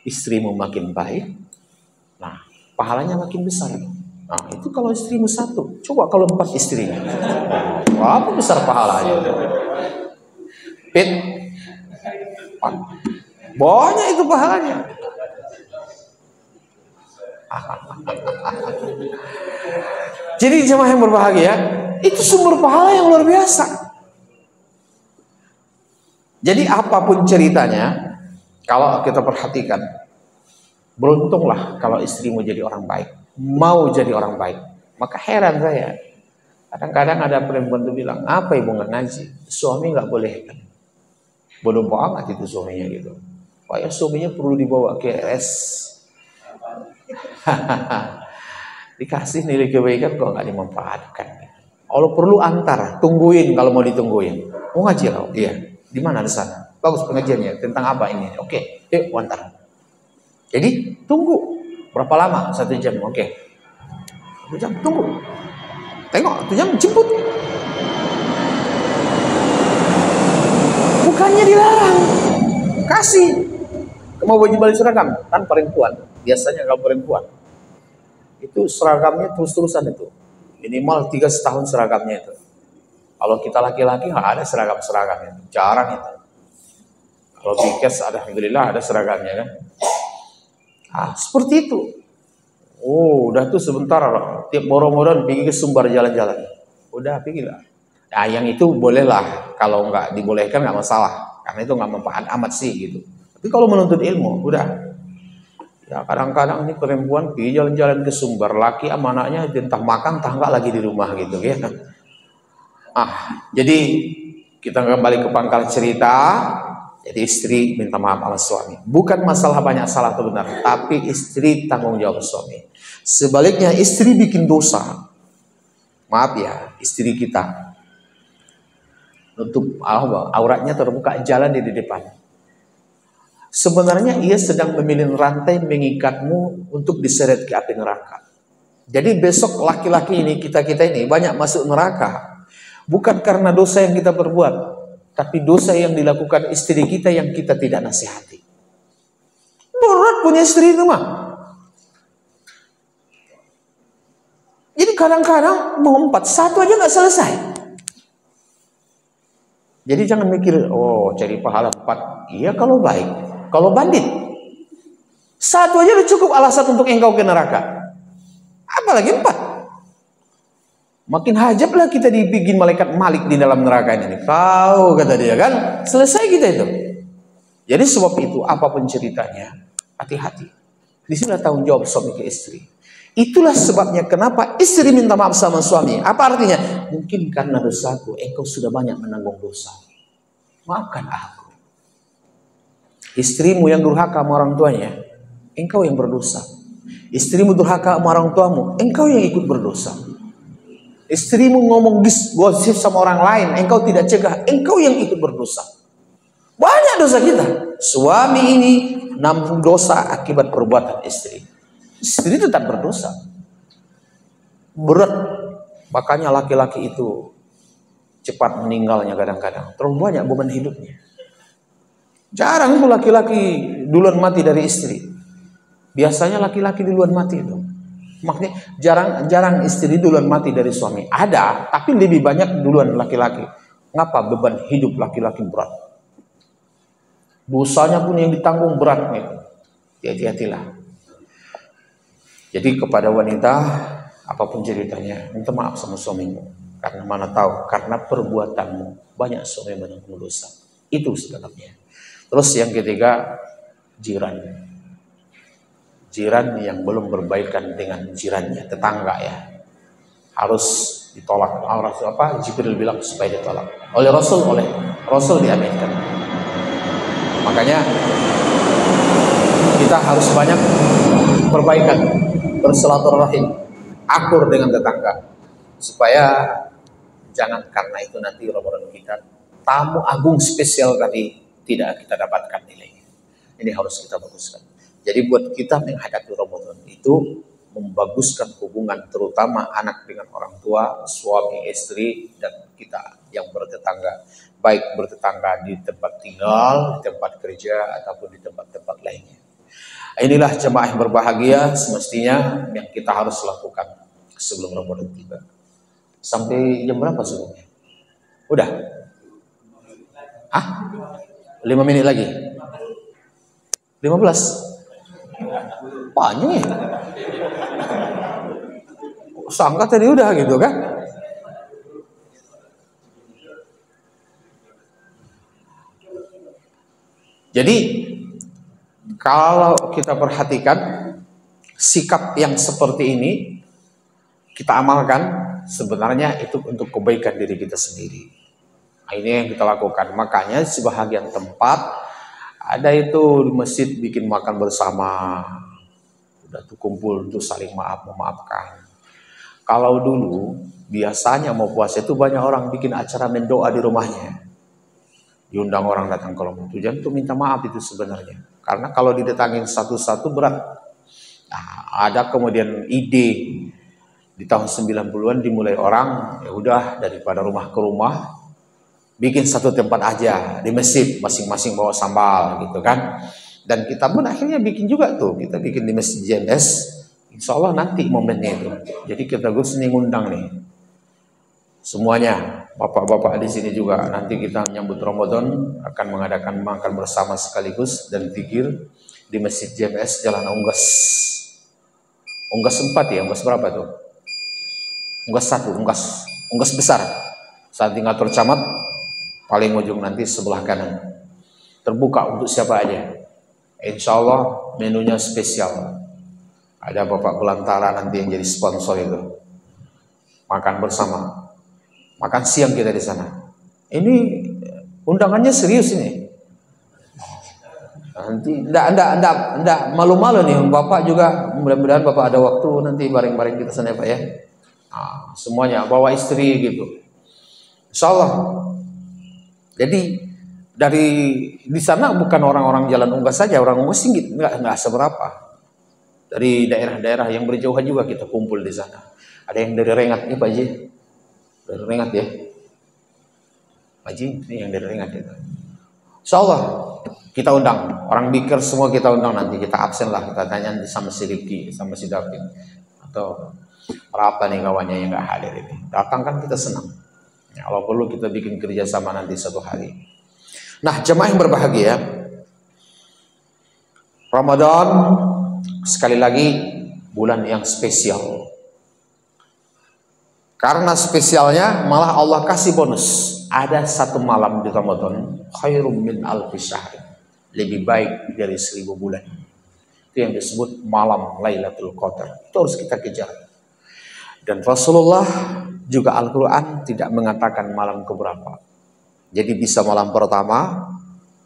Istrimu makin baik. Nah, pahalanya makin besar. Nah, itu kalau istrimu 1. Coba kalau 4 istrinya. Apa besar pahalanya? Pit. Banyak itu pahalanya. Jadi jemaah yang berbahagia, itu sumber pahala yang luar biasa. Jadi apapun ceritanya, kalau kita perhatikan, beruntunglah kalau istrimu jadi orang baik, mau jadi orang baik. Maka heran saya, kadang-kadang ada perempuan tuh bilang, apa ibu nggak ngaji? Suami nggak boleh kan? Bodoh banget itu suaminya gitu. Kayak suaminya perlu dibawa ke RS. Dikasih nilai kebaikan kok nggak dimanfaatkan. Kalau perlu antar, tungguin kalau mau ditungguin. Mau ngaji kau? Iya. Di mana di sana? Bagus pengajiannya. Tentang apa ini? Oke, yuk antar. Jadi tunggu. Berapa lama? 1 jam. Oke. 1 jam tunggu. Tengok 1 jam jemput. Bukannya dilarang. Kasih. Mau baju balik seragam kan perempuan. Biasanya kalau perempuan itu seragamnya terus-terusan itu. Minimal 3 tahun seragamnya itu. Kalau kita laki-laki nggak ada seragam-seragamnya. Jarang itu. Kalau Bikes alhamdulillah ada seragamnya kan. Ah, seperti itu. Oh, udah tuh sebentar tiap boro-boro pergi ke Sumbar jalan-jalan. Udah pergi lah. Nah, yang itu bolehlah. Kalau nggak dibolehkan nggak masalah. Karena itu nggak manfaat amat sih gitu. Tapi kalau menuntut ilmu, udah. Ya kadang-kadang ini perempuan pergi jalan-jalan ke Sumbar, laki sama anaknya entah makan, entah enggak lagi di rumah gitu ya. Jadi kita kembali ke pangkal cerita. Jadi istri minta maaf sama suami. Bukan masalah banyak salah atau benar, tapi istri tanggung jawab suami. Sebaliknya istri bikin dosa. Maaf ya, istri kita nutup auratnya terbuka, jalan di depan. Sebenarnya ia sedang memilih rantai mengikatmu untuk diseret ke api neraka. Jadi besok laki-laki ini, kita-kita ini banyak masuk neraka. Bukan karena dosa yang kita perbuat, tapi dosa yang dilakukan istri kita yang kita tidak nasihati. Berat punya istri itu mah. Jadi kadang-kadang mau 4, 1 aja nggak selesai. Jadi jangan mikir, oh cari pahala 4. Iya kalau baik. Kalau bandit, 1 aja udah cukup alasan untuk engkau ke neraka. Apalagi 4. Makin hajablah kita dibikin malaikat Malik di dalam neraka ini. Kau kata dia kan, selesai kita itu. Jadi sebab itu apapun ceritanya, hati-hati. Di sini tanggung jawab suami ke istri. Itulah sebabnya kenapa istri minta maaf sama suami. Apa artinya? Mungkin karena dosaku, engkau sudah banyak menanggung dosa. Maafkan aku. Istrimu yang durhaka sama orang tuanya, engkau yang berdosa. Istrimu durhaka sama orang tuamu, engkau yang ikut berdosa. Istrimu ngomong gosip sama orang lain, engkau tidak cegah, engkau yang ikut berdosa. Banyak dosa kita. Suami ini nanggung dosa akibat perbuatan istri. Istri tetap berdosa. Berat. Makanya laki-laki itu cepat meninggalnya kadang-kadang. Terlalu banyak beban hidupnya. Jarang tuh laki-laki duluan mati dari istri. Biasanya laki-laki duluan mati itu. Makanya jarang istri duluan mati dari suami. Ada, tapi lebih banyak duluan laki-laki. Ngapa? Beban hidup laki-laki berat. Dosanya pun yang ditanggung berat nih. Hati-hatilah. Jadi kepada wanita, apapun ceritanya, minta maaf sama suamimu. Karena mana tahu, karena perbuatanmu banyak suami menanggung dosa. Itu sebenarnya. Terus yang ketiga, jiran. Jiran yang belum berbaikan dengan jirannya, tetangga ya. Harus ditolak. Jibril bilang supaya ditolak. Oleh Rasul diaminkan. Makanya kita harus banyak perbaikan, bersilaturahim, akur dengan tetangga. Supaya jangan karena itu nanti Ramadan kita tamu agung spesial tadi tidak kita dapatkan nilainya. Ini harus kita baguskan. Jadi buat kita menghadapi Ramadan itu membaguskan hubungan terutama anak dengan orang tua, suami, istri, dan kita yang bertetangga. Baik bertetangga di tempat tinggal, di tempat kerja, ataupun di tempat-tempat lainnya. Inilah jemaah yang berbahagia semestinya yang kita harus lakukan sebelum Ramadan tiba. Sampai jam berapa sebelumnya? Udah? 5 menit lagi? 15? Banyak ya? Sangka tadi udah gitu kan? Jadi kalau kita perhatikan sikap yang seperti ini kita amalkan, sebenarnya itu untuk kebaikan diri kita sendiri. Nah, ini yang kita lakukan. Makanya sebahagian tempat ada itu di masjid bikin makan bersama, udah tuh kumpul untuk saling memaafkan. Kalau dulu biasanya mau puasa itu banyak orang bikin acara mendoa di rumahnya, diundang orang datang ke rumah. Tujuan itu minta maaf itu sebenarnya, karena kalau didatangin satu-satu berat. Nah, ada kemudian ide di tahun 90-an dimulai orang, ya udah daripada rumah ke rumah, bikin satu tempat aja di masjid, masing-masing bawa sambal gitu kan. Dan kita pun akhirnya bikin juga tuh, kita bikin di masjid JMS. Insya Allah nanti momennya itu. Jadi kita gus nih ngundang nih semuanya, bapak-bapak di sini juga. Nanti kita menyambut Ramadan akan mengadakan makan bersama sekaligus dan zikir di masjid JMS Jalan Unggas. Unggas 4 ya, Unggas berapa tuh? Unggas 1, Unggas besar. Saat tinggal tercamat paling ujung nanti sebelah kanan. Terbuka untuk siapa aja. Insya Allah menunya spesial. Ada Bapak Belantara nanti yang jadi sponsor itu. Makan bersama. Makan siang kita di sana. Ini undangannya serius ini. Nanti enggak malu-malu nih Bapak juga. Mudah-mudahan Bapak ada waktu nanti bareng-bareng kita sana Pak ya. Nah, semuanya bawa istri gitu. Insya Allah. Jadi dari di sana bukan orang-orang Jalan Unggas saja, orang Unggas tinggi enggak seberapa. Dari daerah-daerah yang berjauhan juga kita kumpul di sana. Ada yang dari Rengat nih Pak Haji. Dari Rengat ya. Pak Haji ini yang dari Rengat itu. Insya Allah kita undang orang Bikers semua, kita undang nanti, kita absen lah, kita tanya sama si Riki, sama si David atau berapa nih kawannya yang nggak hadir ini. Datang kan kita senang. Ya, kalau perlu kita bikin kerjasama nanti satu hari. Nah, jemaah yang berbahagia, Ramadan sekali lagi bulan yang spesial. Karena spesialnya malah Allah kasih bonus. Ada satu malam di Ramadan khairum min alfi syahr. Lebih baik dari 1000 bulan. Itu yang disebut malam Lailatul Qadar. Itu harus kita kejar. Dan Rasulullah juga Al-Quran tidak mengatakan malam keberapa. Jadi bisa malam pertama,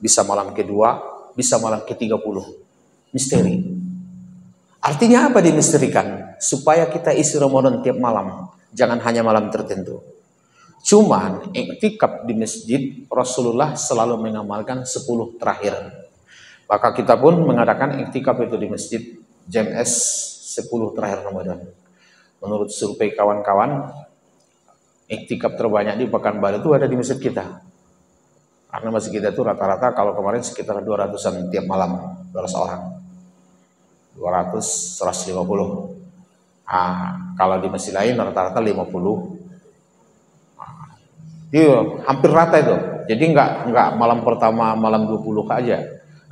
bisa malam kedua, bisa malam ke-30. Misteri. Artinya apa dimisterikan? Supaya kita isi Ramadan tiap malam. Jangan hanya malam tertentu. Cuman iktikaf di masjid Rasulullah selalu mengamalkan 10 terakhir. Maka kita pun mengadakan iktikaf itu di masjid JMS 10 terakhir Ramadan. Menurut survei kawan-kawan, iktikaf terbanyak di Pekanbaru itu ada di masjid kita. Karena masjid kita itu rata-rata kalau kemarin sekitar 200-an tiap malam, 200 orang. 200, 150. Kalau di masjid lain rata-rata 50. Iya, hampir rata itu. Jadi enggak malam pertama malam 20 aja,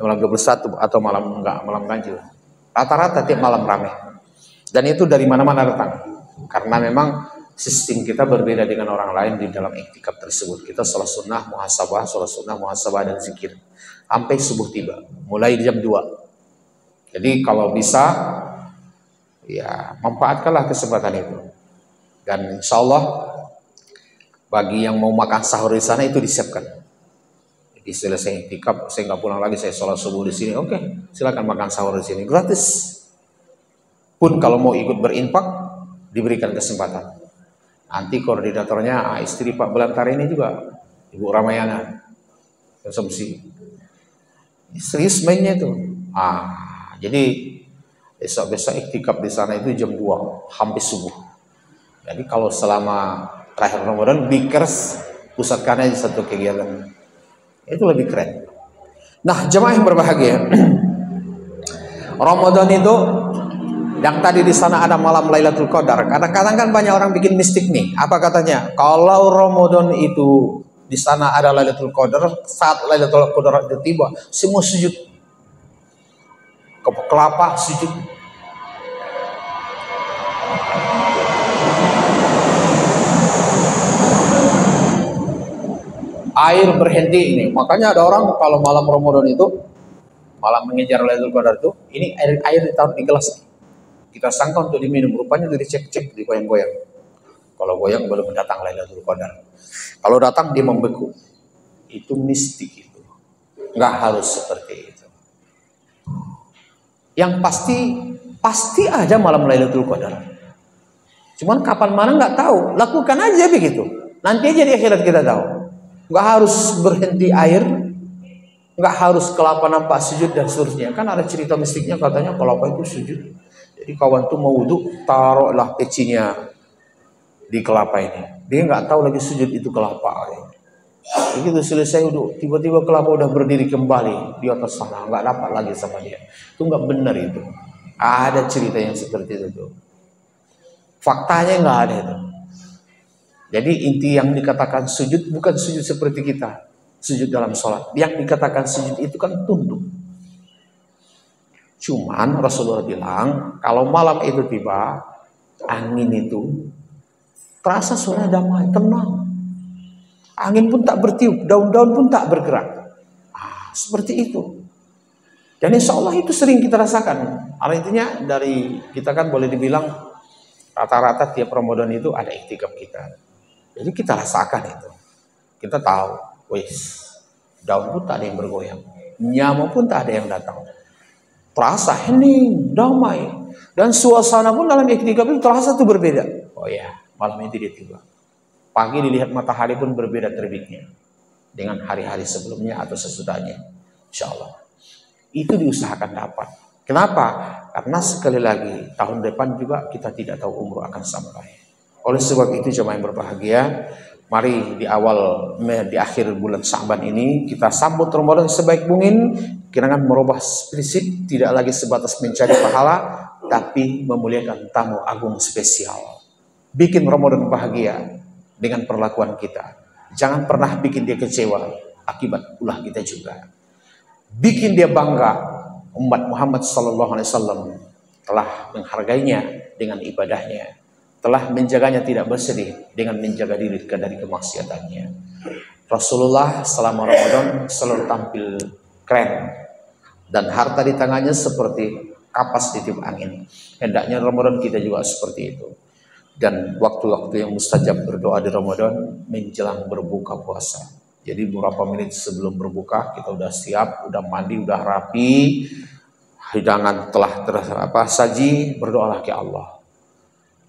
malam 21 atau malam ganjil. Rata-rata tiap malam ramai. Dan itu dari mana-mana datang. Karena memang sistem kita berbeda dengan orang lain di dalam iktikaf tersebut. Kita sholat sunnah, muhasabah dan zikir sampai subuh tiba, mulai jam 2. Jadi kalau bisa, ya manfaatkanlah kesempatan itu. Dan insya Allah bagi yang mau makan sahur di sana itu disiapkan. Jadi selesai iktikaf, saya nggak pulang lagi, saya sholat subuh di sini. Oke, silakan makan sahur di sini, gratis. Pun kalau mau ikut berinfak, diberikan kesempatan. Nanti koordinatornya istri Pak Belantara ini juga, Ibu Ramayana, konsumsi. Serius mainnya itu. Jadi besok-besok iktikaf di sana itu jam 2 hampir subuh. Jadi kalau selama terakhir Ramadan, Bikers pusatkan aja satu kegiatan, itu lebih keren. Nah, jemaah yang berbahagia, Ramadan itu yang tadi di sana ada malam Lailatul Qadar. Kadang-kadang kan banyak orang bikin mistik nih. Apa katanya? Kalau Ramadan itu di sana ada Lailatul Qadar, saat Lailatul Qadar itu tiba, semua sujud ke kelapa, sujud. Air berhenti ini. Makanya ada orang kalau malam Ramadan itu, malam mengejar Lailatul Qadar itu, ini air ditaruh di gelas. Kita sangka untuk diminum, rupanya itu dicek-cek, digoyang-goyang. Kalau goyang belum datang Lailatul Qadar. Kalau datang dia membeku. Itu mistik itu. Nggak harus seperti itu. Yang pasti aja malam Lailatul Qadar. Cuman kapan mana nggak tahu. Lakukan aja begitu. Nanti aja di akhirat kita tahu. Nggak harus berhenti air, nggak harus kelapa nampak sujud dan seterusnya. Kan ada cerita mistiknya katanya kelapa itu sujud. Jadi kawan tuh mau wudhu, taruhlah pecinya di kelapa ini. Dia nggak tahu lagi sujud itu kelapa. Begitu selesai wudhu, tiba-tiba kelapa udah berdiri kembali di atas sana, nggak dapat lagi sama dia. Itu nggak benar itu. Ada cerita yang seperti itu. Faktanya nggak ada itu. Jadi inti yang dikatakan sujud bukan sujud seperti kita sujud dalam sholat. Yang dikatakan sujud itu kan tunduk. Cuman Rasulullah bilang kalau malam itu tiba, angin itu terasa suara damai, tenang. Angin pun tak bertiup, daun-daun pun tak bergerak. Seperti itu. Dan insya Allah itu sering kita rasakan. Artinya dari kita kan boleh dibilang rata-rata tiap Ramadan itu ada iktikaf kita. Jadi kita rasakan itu. Kita tahu, wis, daun pun tak ada yang bergoyang, nyamuk pun tak ada yang datang. Terasa hening, damai. Dan suasana pun dalam iktikaf itu terasa tuh berbeda. Oh ya, malam itu dia tiba. Pagi dilihat matahari pun berbeda terbitnya dengan hari-hari sebelumnya atau sesudahnya. Insya Allah. Itu diusahakan dapat. Kenapa? Karena sekali lagi tahun depan juga kita tidak tahu umur akan sampai. Oleh sebab itu jemaah yang berbahagia, mari di akhir bulan Sya'ban ini kita sambut Ramadan sebaik mungkin, dengan merubah prinsip, tidak lagi sebatas mencari pahala, tapi memuliakan tamu agung spesial. Bikin Ramadan bahagia dengan perlakuan kita. Jangan pernah bikin dia kecewa, akibat ulah kita juga. Bikin dia bangga, umat Muhammad SAW telah menghargainya dengan ibadahnya, telah menjaganya tidak bersedih dengan menjaga diri dari kemaksiatannya. Rasulullah selama Ramadan selalu tampil keren dan harta di tangannya seperti kapas di tiup angin. Hendaknya Ramadan kita juga seperti itu. Dan waktu-waktu yang mustajab berdoa di Ramadan menjelang berbuka puasa. Jadi beberapa menit sebelum berbuka kita udah siap, udah mandi, udah rapi, hidangan telah saji, berdoalah ke Allah.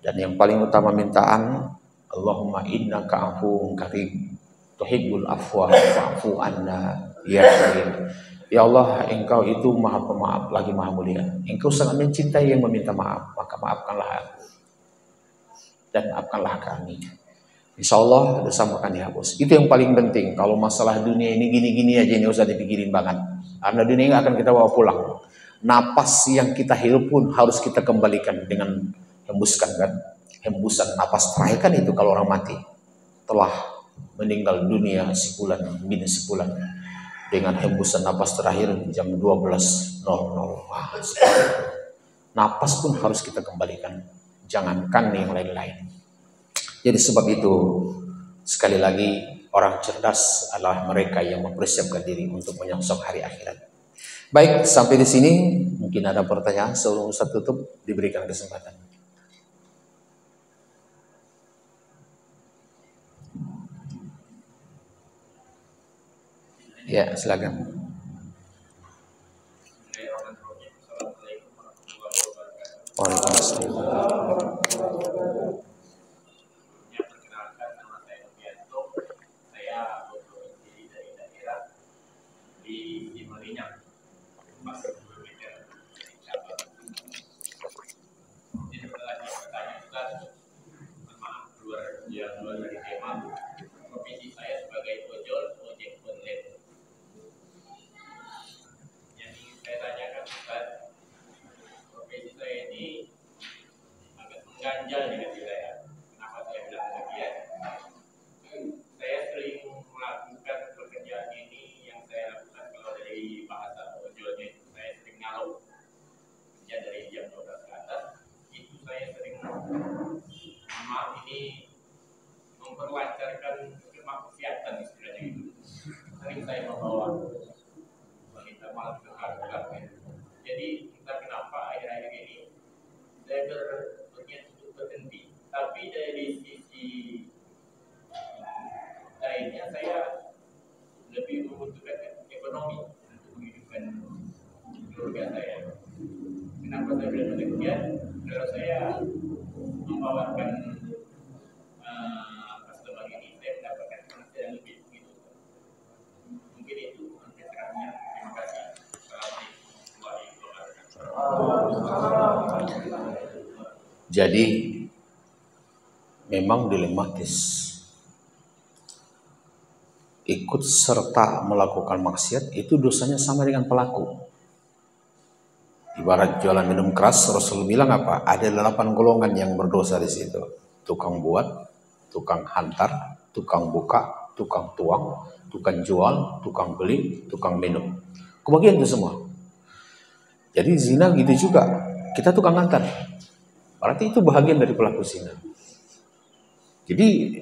Dan yang paling utama mintaan, Allahumma innaka afuwun karim, tuhibbul afwa fa'fu anna ya karim. Ya Allah, Engkau itu Maha Pemaaf lagi Maha Mulia. Engkau sangat mencintai yang meminta maaf, maka maafkanlah aku dan maafkanlah kami. Insya Allah dosamu akan dihapus. Itu yang paling penting. Kalau masalah dunia ini gini-gini aja, ini usah dipikirin banget. Karena dunia ini akan kita bawa pulang. Napas yang kita hirup pun harus kita kembalikan dengan hembuskan kan. Hembusan napas terakhir kan itu kalau orang mati. Telah meninggal dunia sebulan, minus sebulan. Dengan hembusan napas terakhir jam 12.00. Napas pun harus kita kembalikan. Jangankan yang lain-lain. Jadi sebab itu, sekali lagi, orang cerdas adalah mereka yang mempersiapkan diri untuk menyongsong hari akhirat. Baik, sampai di sini mungkin ada pertanyaan sebelum saya tutup, diberikan kesempatan. Ya, silakan. Waalaikumsalam. ganjal di hati saya. Kenapa saya bilang demikian? Saya sering melakukan pekerjaan ini yang saya lakukan kalau dari bahasa ojolnya itu saya sering ngalau. Kerja dari jam 12 ke atas, itu saya sering maaf ini memperlancarkan kemaksiatan istilahnya itu. Sering saya membawa wanita malam ke keluarga. Jadi kita kenapa akhir-akhir ini saya berniat untuk berhenti, tapi dari sisi lainnya saya lebih membutuhkan ekonomi untuk menghidupkan keluarga saya. Kenapa saya bilang demikian? Kalau saya membawakan customer ini, saya mendapatkan penghasilan lebih begitu. Mungkin itu pencerahannya. Terima kasih. Assalamualaikum warahmatullahi wabarakatuh. Jadi memang dilematis. Ikut serta melakukan maksiat itu dosanya sama dengan pelaku. Ibarat jualan minum keras, Rasul bilang apa? Ada 8 golongan yang berdosa di situ. Tukang buat, tukang hantar, tukang buka, tukang tuang, tukang jual, tukang beli, tukang minum. Kebagian itu semua. Jadi zina gitu juga. Kita tukang hantar. Berarti itu bahagian dari pelaku zina. Jadi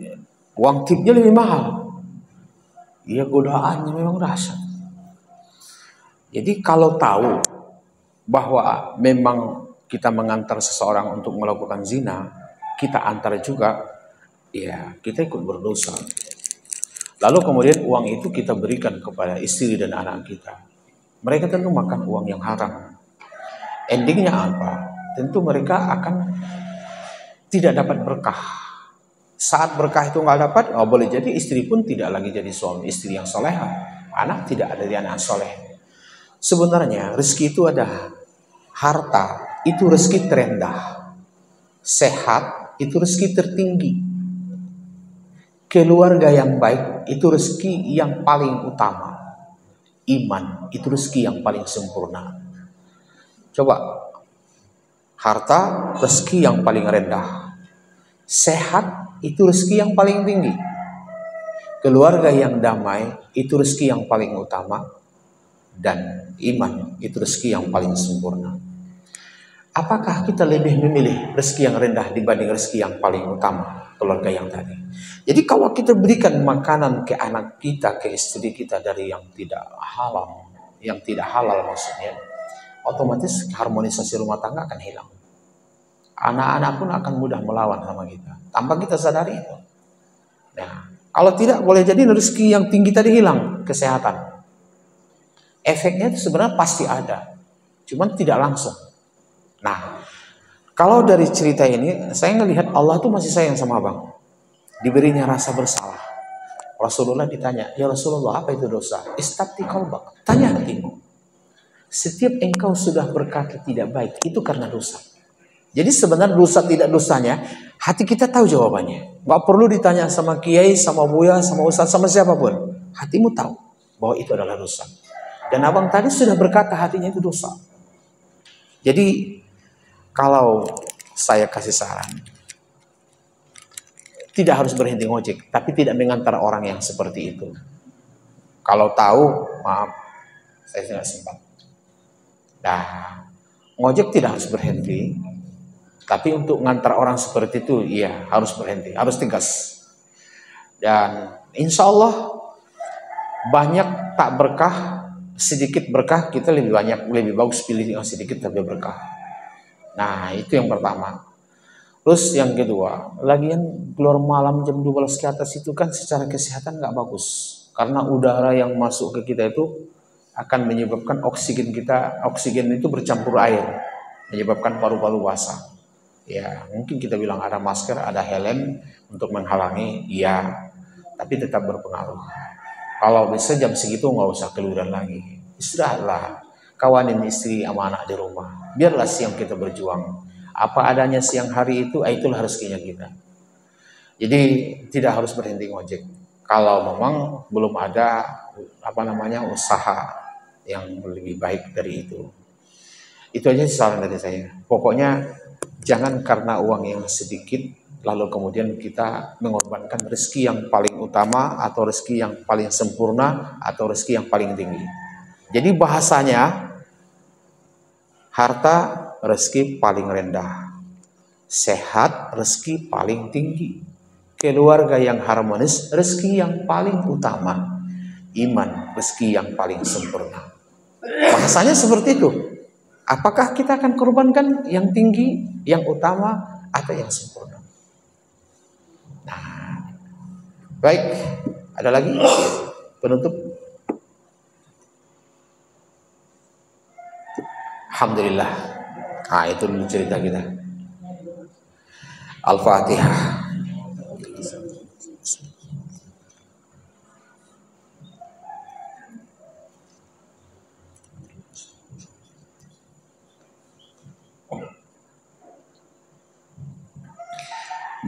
uang tipnya lebih mahal. Iya, godaannya memang dahsyat. Jadi kalau tahu bahwa memang kita mengantar seseorang untuk melakukan zina, kita antar juga, ya kita ikut berdosa. Lalu kemudian uang itu kita berikan kepada istri dan anak kita. Mereka tentu makan uang yang haram. Endingnya apa? Tentu mereka akan tidak dapat berkah. Saat berkah itu nggak dapat, boleh jadi istri pun tidak lagi jadi suami istri yang soleha. Anak tidak ada di anak soleh. Sebenarnya rezeki itu ada. Harta itu rezeki terendah. Sehat itu rezeki tertinggi. Keluarga yang baik itu rezeki yang paling utama. Iman itu rezeki yang paling sempurna. Coba, harta rezeki yang paling rendah. Sehat itu rezeki yang paling tinggi. Keluarga yang damai itu rezeki yang paling utama. Dan iman itu rezeki yang paling sempurna. Apakah kita lebih memilih rezeki yang rendah dibanding rezeki yang paling utama? Keluarga yang tadi. Jadi kalau kita berikan makanan ke anak kita, ke istri kita dari yang tidak halal, maksudnya, otomatis harmonisasi rumah tangga akan hilang. Anak-anak pun akan mudah melawan sama kita tanpa kita sadari itu. Nah, kalau tidak, boleh jadi rezeki yang tinggi tadi hilang, kesehatan. Efeknya itu sebenarnya pasti ada, cuman tidak langsung. Nah, kalau dari cerita ini saya melihat Allah tuh masih sayang sama abang. Diberinya rasa bersalah. Rasulullah ditanya, ya Rasulullah, apa itu dosa? Istafti qalbak, tanya hatimu. Setiap engkau sudah berkata tidak baik, itu karena dosa. Jadi sebenarnya dosa tidak dosanya, hati kita tahu jawabannya. Nggak perlu ditanya sama kiai, sama buya, sama ustaz, sama siapapun. Hatimu tahu bahwa itu adalah dosa. Dan abang tadi sudah berkata hatinya itu dosa. Jadi kalau saya kasih saran, tidak harus berhenti ngojek, tapi tidak mengantar orang yang seperti itu. Kalau tahu, maaf, saya tidak sempat. Nah, ngojek tidak harus berhenti, tapi untuk ngantar orang seperti itu, iya harus berhenti, harus tegas. Dan insya Allah banyak tak berkah, sedikit berkah, kita lebih banyak, lebih bagus pilih yang sedikit tapi berkah. Nah, itu yang pertama. Terus yang kedua, lagian keluar malam jam 12 ke atas itu kan secara kesehatan nggak bagus. Karena udara yang masuk ke kita itu akan menyebabkan oksigen itu bercampur air, menyebabkan paru-paru basah. Ya, mungkin kita bilang ada masker, ada helm untuk menghalangi, iya, tapi tetap berpengaruh. Kalau bisa jam segitu nggak usah keluar lagi, istirahatlah, kawanin istri sama anak di rumah. Biarlah siang kita berjuang. Apa adanya siang hari itulah rezekinya kita. Jadi tidak harus berhenti ngojek. Kalau memang belum ada usaha yang lebih baik dari itu. Itu aja saran dari saya. Pokoknya jangan karena uang yang sedikit lalu kemudian kita mengorbankan rezeki yang paling utama atau rezeki yang paling sempurna atau rezeki yang paling tinggi. Jadi bahasanya harta rezeki paling rendah, sehat rezeki paling tinggi, keluarga yang harmonis rezeki yang paling utama, iman rezeki yang paling sempurna. Bahasanya seperti itu. Apakah kita akan korbankan yang tinggi, yang utama, atau yang sempurna? Nah, baik. Ada lagi penutup? Alhamdulillah. Nah, itu dulu cerita kita. Al-Fatihah.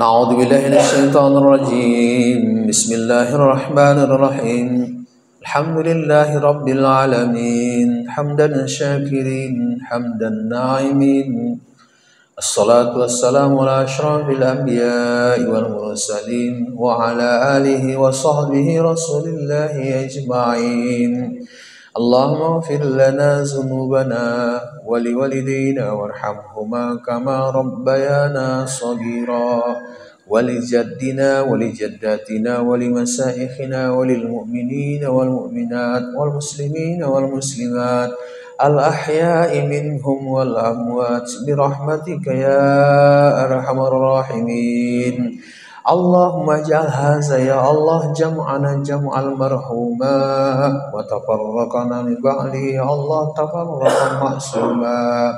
A'udzu billahi minasyaitonir rajim. Bismillahirrahmanirrahim. Alhamdulillahi rabbil alamin. Hamdan syakirin, hamdan na'imin. Assalatu wassalamu ala asyrafil anbiya'i wal mursalin wa ala alihi wa sahbihi rasulillahi ajma'in. Allahumma ighfir lana dzunubana wa liwalidayna warhamhuma kama rabbayana shaghira wa li jaddina wa li jaddatina wa li masaikhina wa lil mu'minina wal mu'minat wal muslimina wal muslimat al ahya'i minhum wal amwat bi rahmatika ya arhamar rahimin. Allahumma ij'al hadza ya Allah jam'ana jam'al marhuma wa tafarraqana min ba'di ya Allah tafarraqan ma'suma.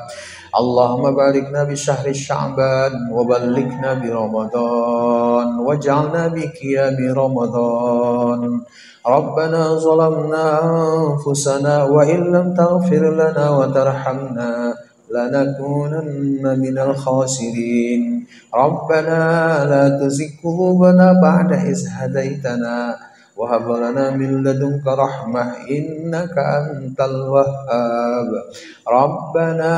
Allahumma barikna bi syahri Sya'ban wa ballighna bi Ramadan waj'alna bi qiyami Ramadan. Rabbana zalamna anfusana wa illam taghfir lana wa tarhamna lanakunanna minal khasirin. Rabbana la tuzigh qulubana ba'da idh hadaitana wa hab lana min ladunka rahmah innaka antal wahhab. Rabbana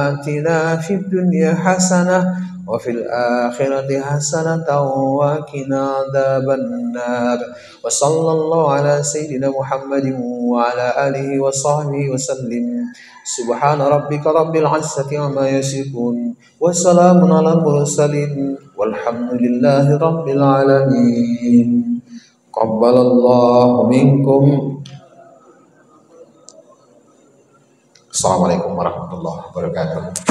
atina fid dunya hasanah wa fil akhirati hasanatan wa qina adzabannar. Wa sallallahu ala sayyidina Muhammadin wa ala alihi wa sahbihi wa sallim. Subhana rabbika rabbil izzati amma yasifun wa salamun alal mursalin walhamdulillahi rabbil alamin. Qabbalallahu minkum. Assalamualaikum warahmatullahi wabarakatuh.